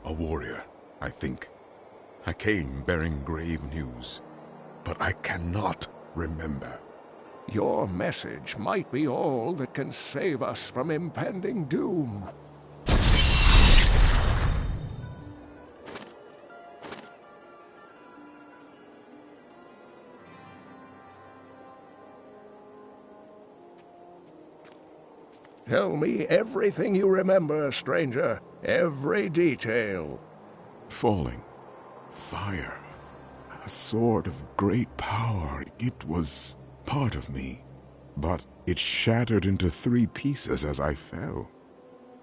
A warrior, I think. I came bearing grave news, but I cannot remember. Your message might be all that can save us from impending doom. Tell me everything you remember, stranger. Every detail. Falling. Fire. A sword of great power. It was part of me. But it shattered into 3 pieces as I fell.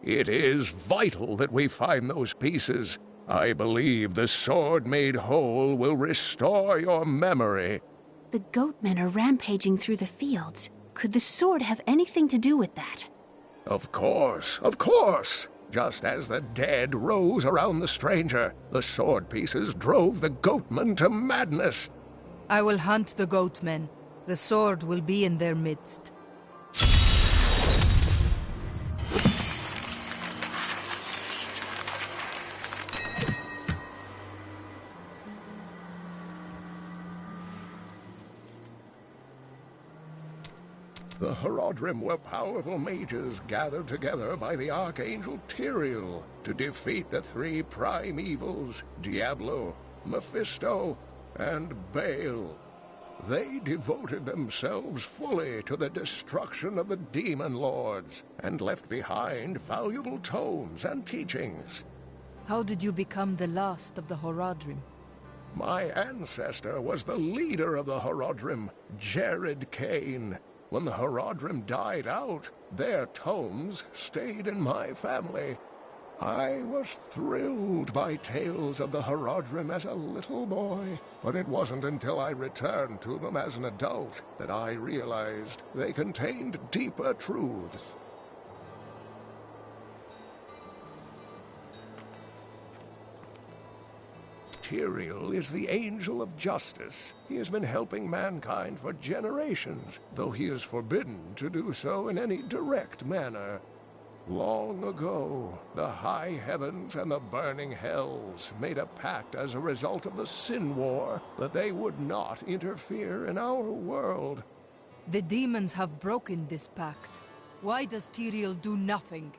It is vital that we find those pieces. I believe the sword made whole will restore your memory. The goatmen are rampaging through the fields. Could the sword have anything to do with that? Of course, of course! Just as the dead rose around the stranger, the sword pieces drove the goatmen to madness. I will hunt the goatmen. The sword will be in their midst. The Horadrim were powerful mages gathered together by the Archangel Tyrael to defeat the 3 prime evils, Diablo, Mephisto, and Baal. They devoted themselves fully to the destruction of the demon lords and left behind valuable tomes and teachings. How did you become the last of the Horadrim? My ancestor was the leader of the Horadrim, Jared Cain. When the Horadrim died out, their tomes stayed in my family. I was thrilled by tales of the Horadrim as a little boy, but it wasn't until I returned to them as an adult that I realized they contained deeper truths. Tyrael is the Angel of Justice. He has been helping mankind for generations, though he is forbidden to do so in any direct manner. Long ago, the high heavens and the burning hells made a pact as a result of the Sin War that they would not interfere in our world. The demons have broken this pact. Why does Tyrael do nothing?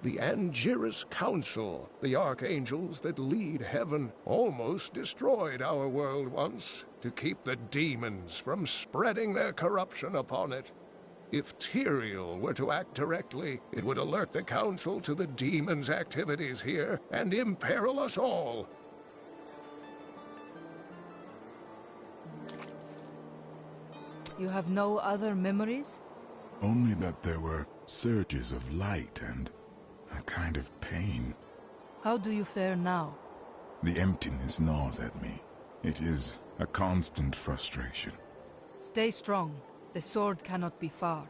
The Angiris Council, the archangels that lead heaven, almost destroyed our world once to keep the demons from spreading their corruption upon it. If Tyrael were to act directly, it would alert the Council to the demons' activities here and imperil us all. You have no other memories? Only that there were surges of light and a kind of pain. How do you fare now? The emptiness gnaws at me. It is a constant frustration. Stay strong. The sword cannot be far.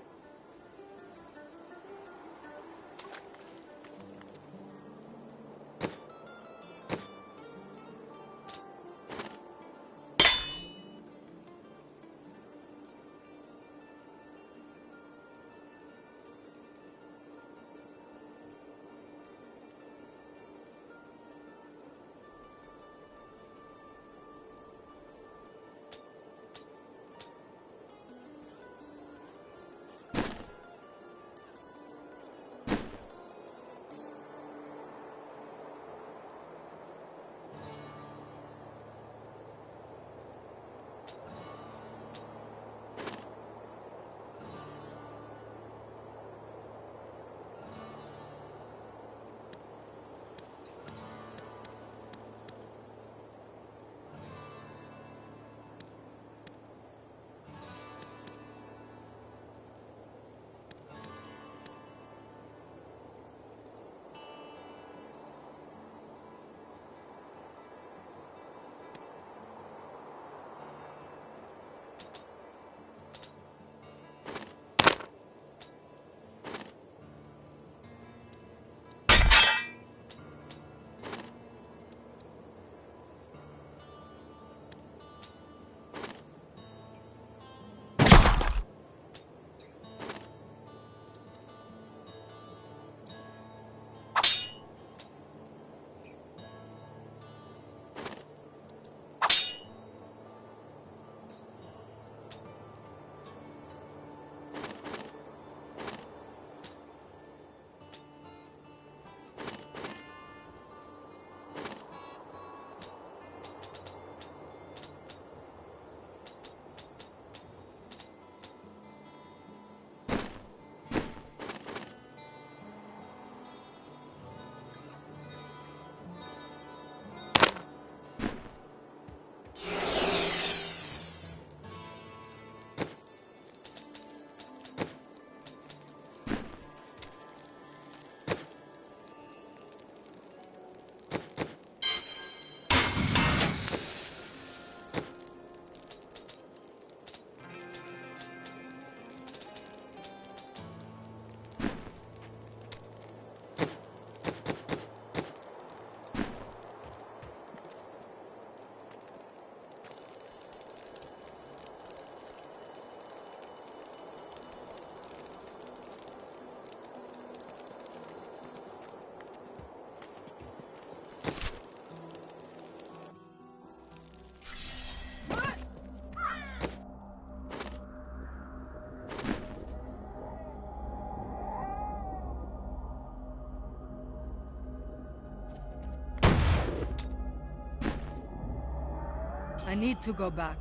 I need to go back.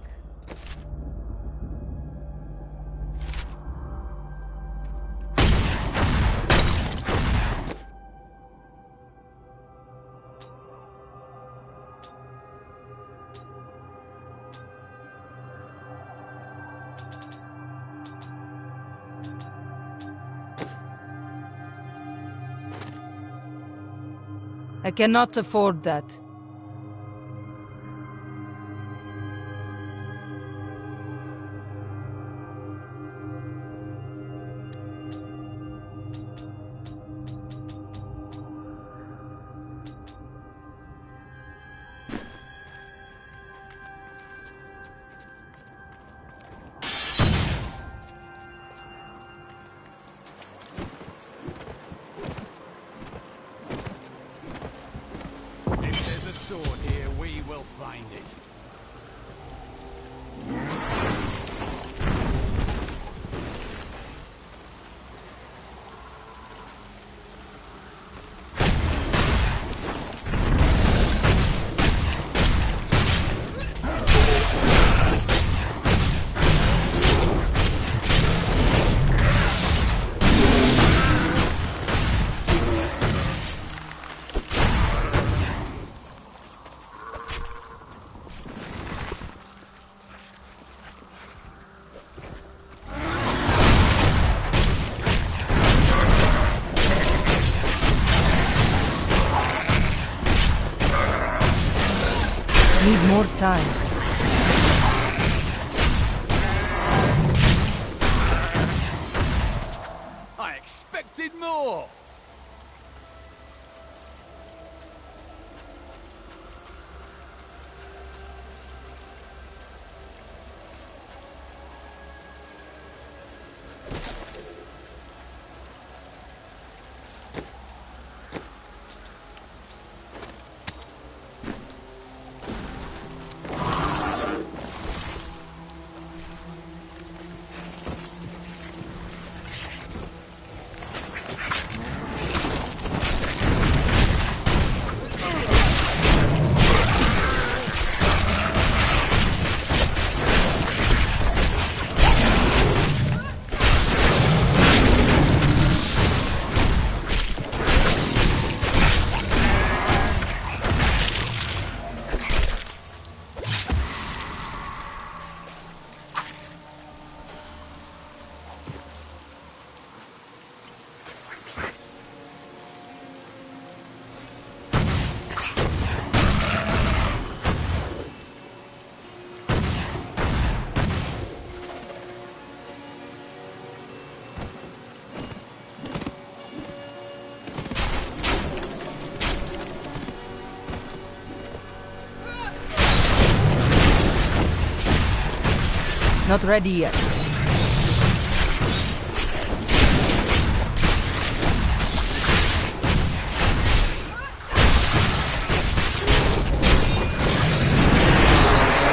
I cannot afford that. sword here, we will find it. Need more time. I expected more! Not ready yet.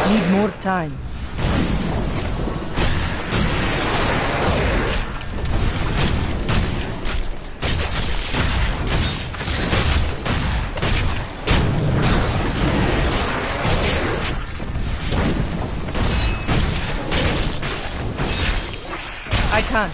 Need more time. I can't.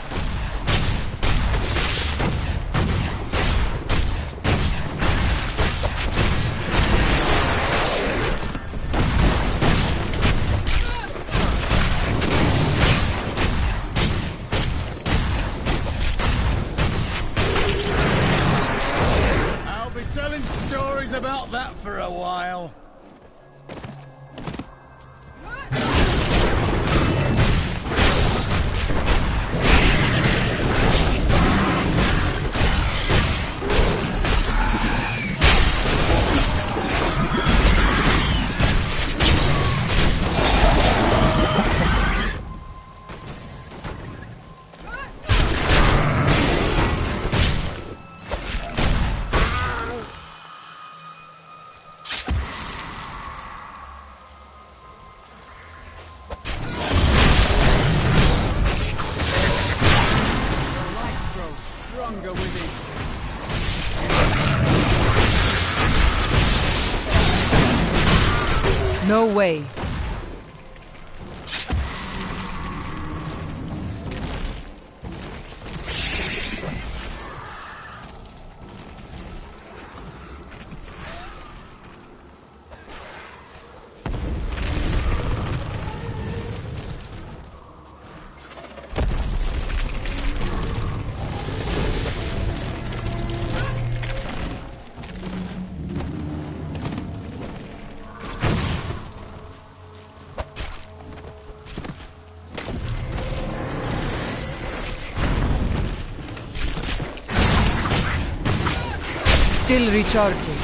I'll be telling stories about that for a while. Stronger with it. No way. Still recharging.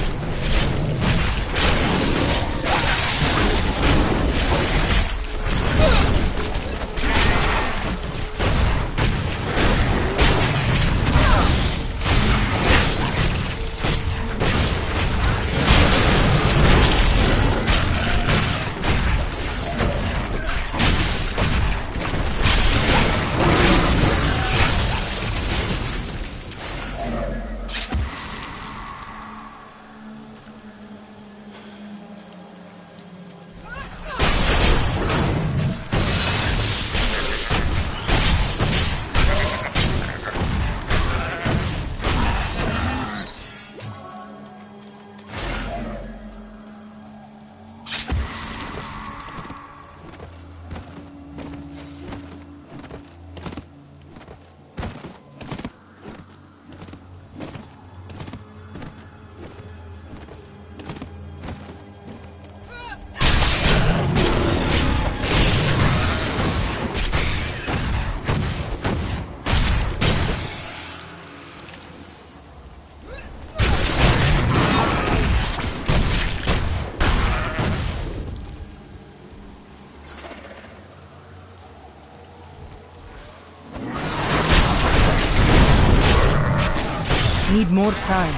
need more time.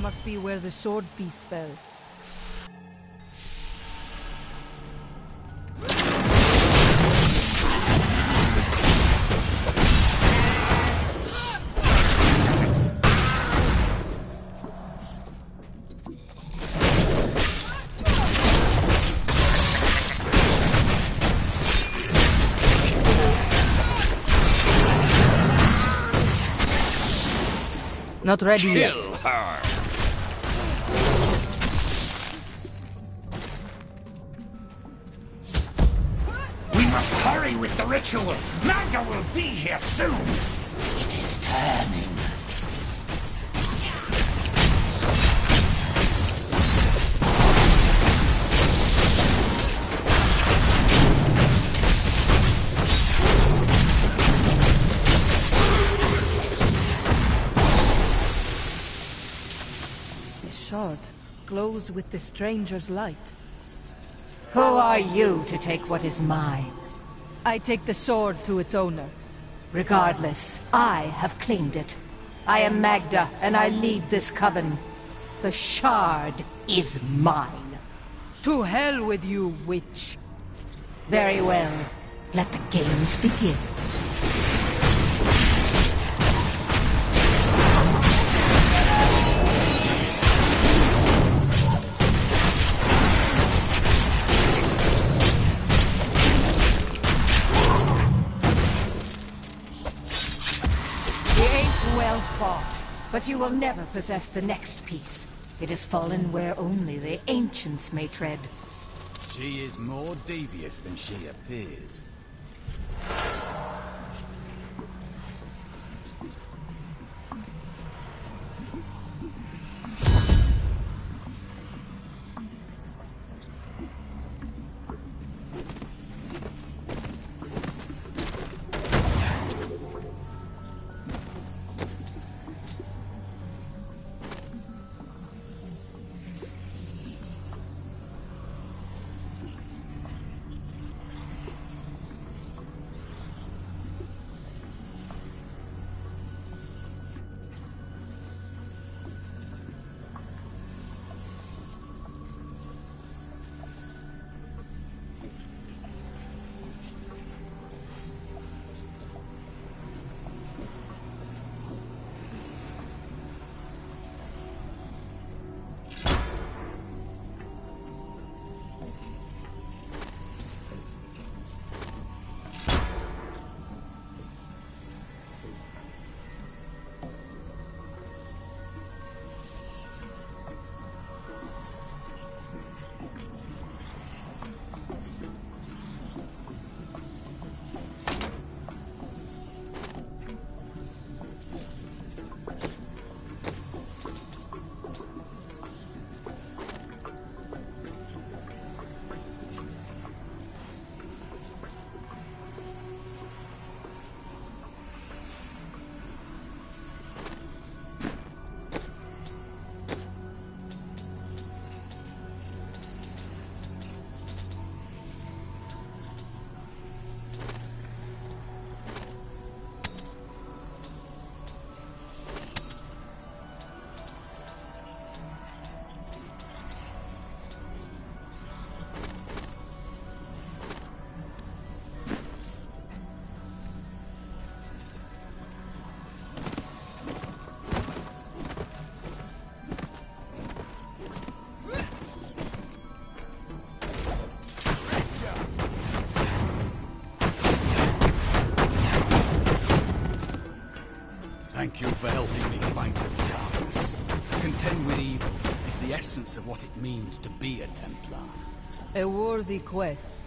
Must be where the sword piece fell. Not ready yet. Kill her! Hurry with the ritual! Magda will be here soon! It is turning. The shard glows with the stranger's light. Who are you to take what is mine? I take the sword to its owner. Regardless, I have claimed it. I am Magda, and I lead this coven. The shard is mine. To hell with you, witch. Very well. Let the games begin. Well fought, but you will never possess the next piece. It has fallen where only the ancients may tread. She is more devious than she appears. Thank you for helping me fight the darkness. To contend with evil is the essence of what it means to be a Templar. A worthy quest.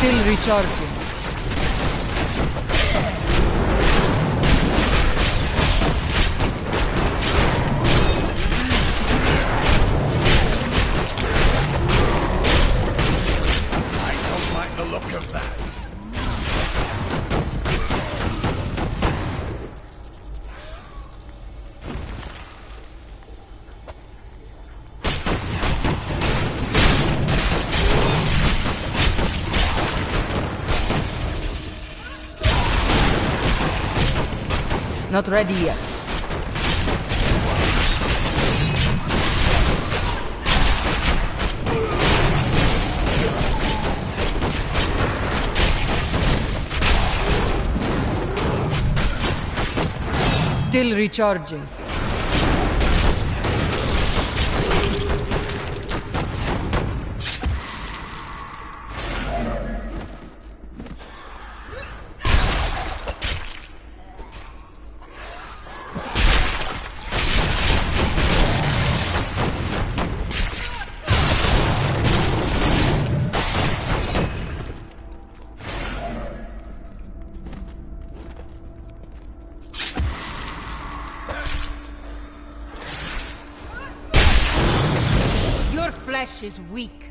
Still recharging. I don't like the look of that. Not ready yet. Still recharging. Your flesh is weak.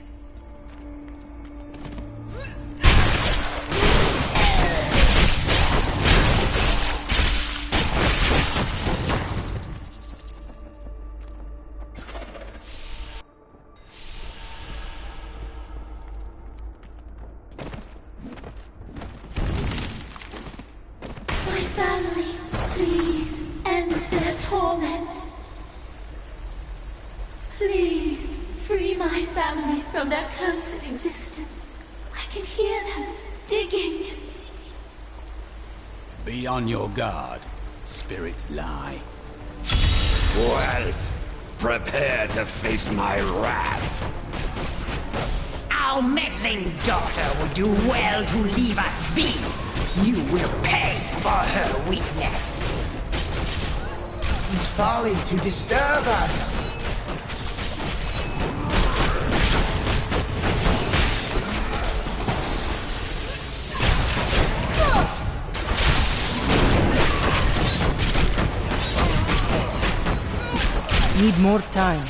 My family, please end their torment. Please free my family from their cursed existence. I can hear them digging. Be on your guard. Spirits lie. Well, prepare to face my wrath. Our meddling daughter would do well to leave us be. You will pay for her weakness. He's falling to disturb us. Need more time.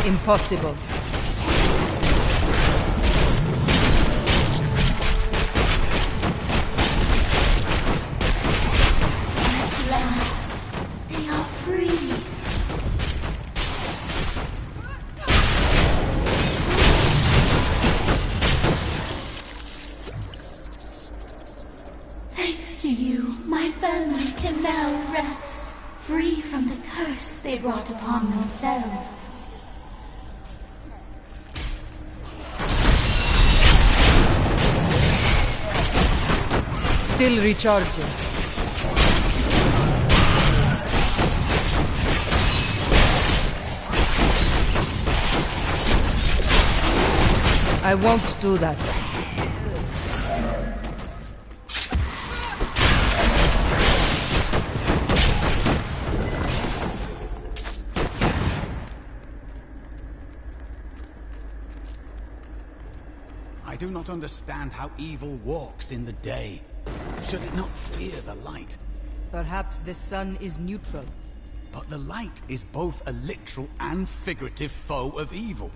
Impossible. At last, they are free. Thanks to you, my family can now rest, free from the curse they brought upon themselves. Still recharging. I won't do that. I do not understand how evil walks in the day. Should it not fear the light? Perhaps the sun is neutral. But the light is both a literal and figurative foe of evil.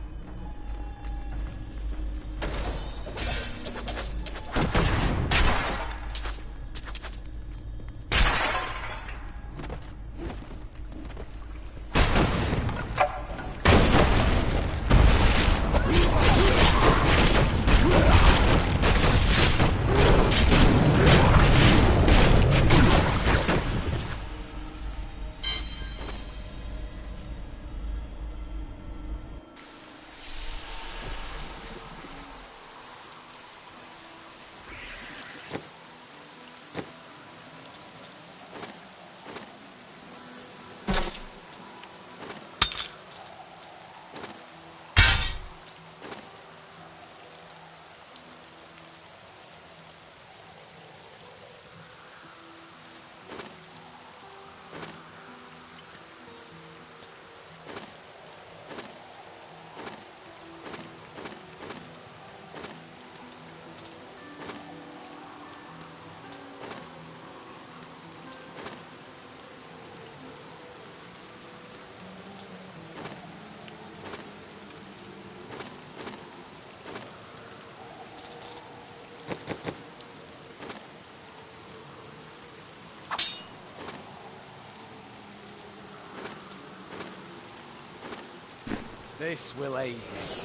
This will aid me.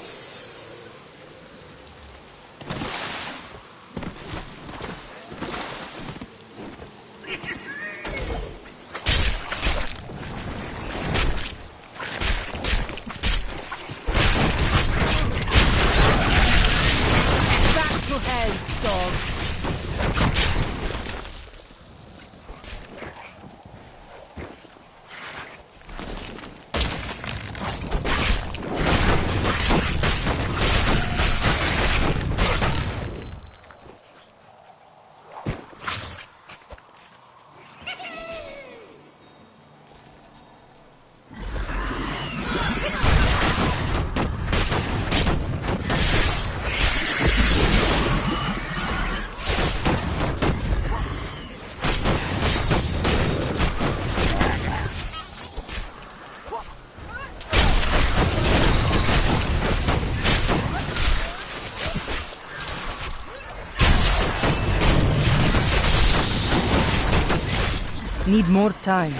Need more time.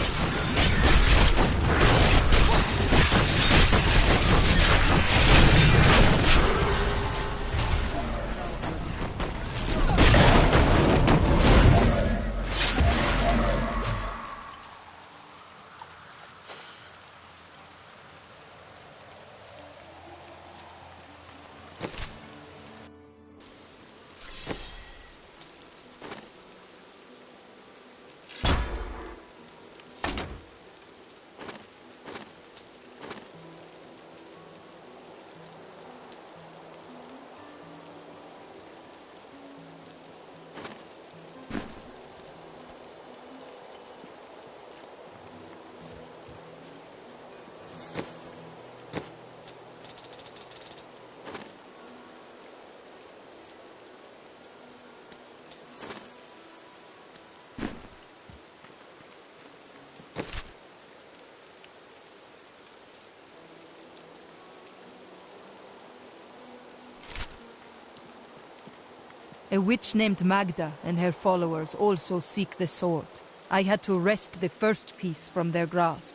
A witch named Magda and her followers also seek the sword. I had to wrest the first piece from their grasp.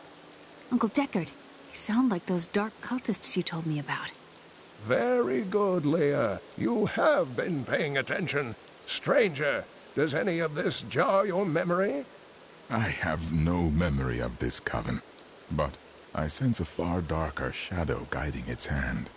Uncle Deckard, you sound like those dark cultists you told me about. Very good, Leah. You have been paying attention. Stranger, does any of this jar your memory? I have no memory of this coven, but I sense a far darker shadow guiding its hand.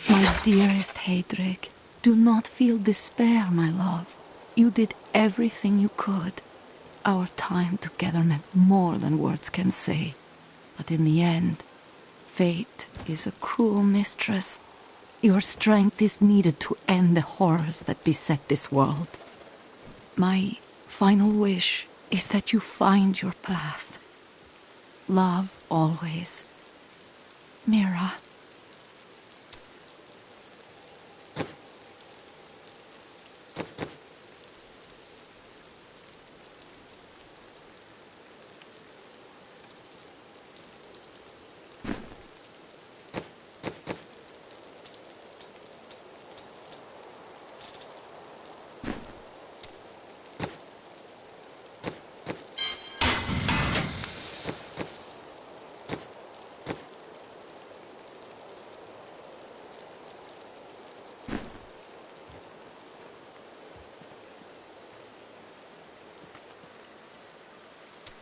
My dearest Heydrich, do not feel despair, my love. You did everything you could. Our time together meant more than words can say. But in the end, fate is a cruel mistress. Your strength is needed to end the horrors that beset this world. My final wish is that you find your path. Love always. Mira.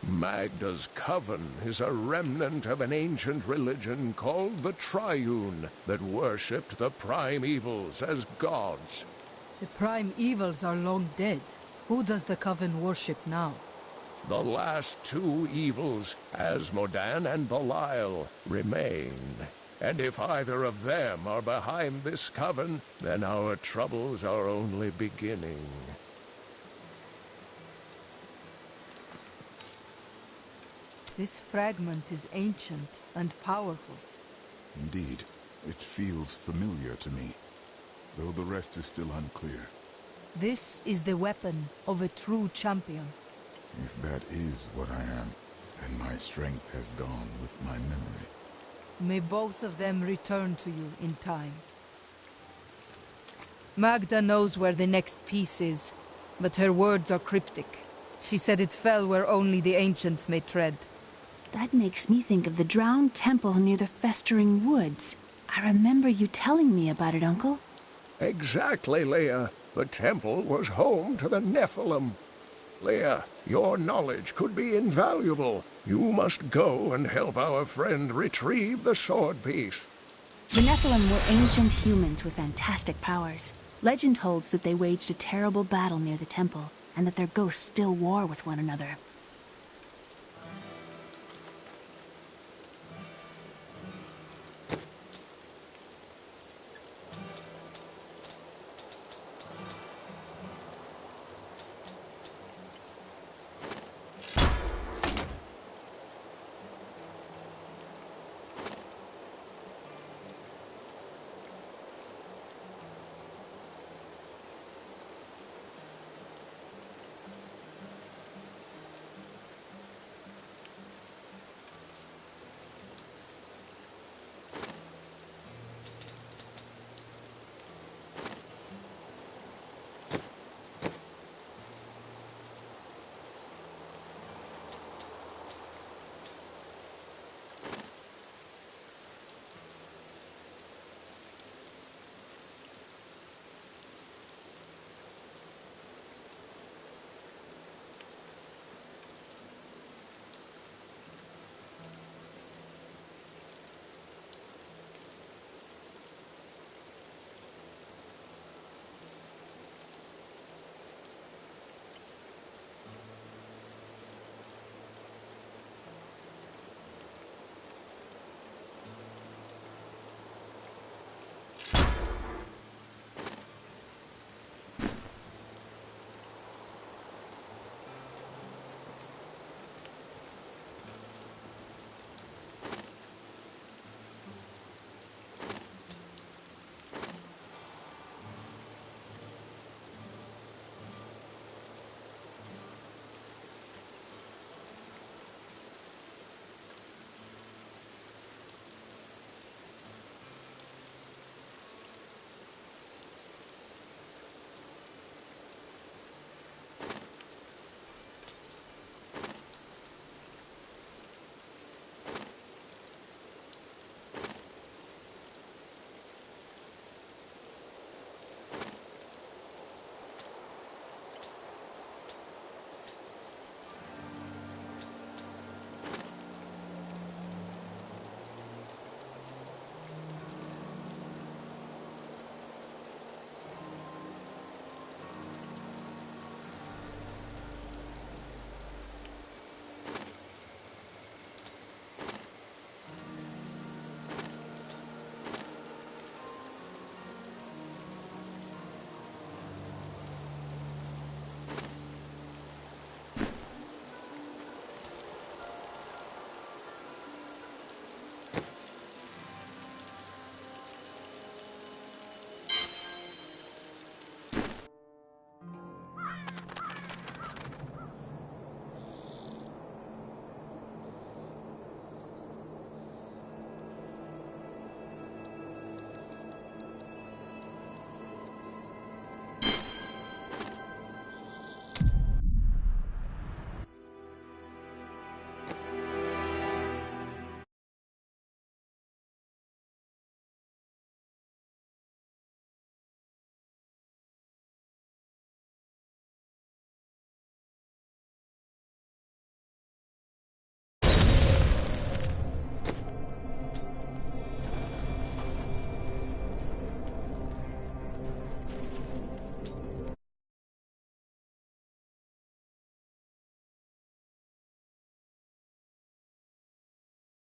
Magda's coven is a remnant of an ancient religion called the Triune that worshipped the prime evils as gods. The prime evils are long dead. Who does the coven worship now? The last two evils, Asmodan and Belial, remain. And if either of them are behind this coven, then our troubles are only beginning. This fragment is ancient and powerful. Indeed, it feels familiar to me, though the rest is still unclear. This is the weapon of a true champion. If that is what I am, then my strength has gone with my memory. May both of them return to you in time. Magda knows where the next piece is, but her words are cryptic. She said it fell where only the ancients may tread. That makes me think of the drowned temple near the festering woods. I remember you telling me about it, Uncle. Exactly, Leah. The temple was home to the Nephilim. Leah, your knowledge could be invaluable. You must go and help our friend retrieve the sword piece. The Nephilim were ancient humans with fantastic powers. Legend holds that they waged a terrible battle near the temple, and that their ghosts still war with one another.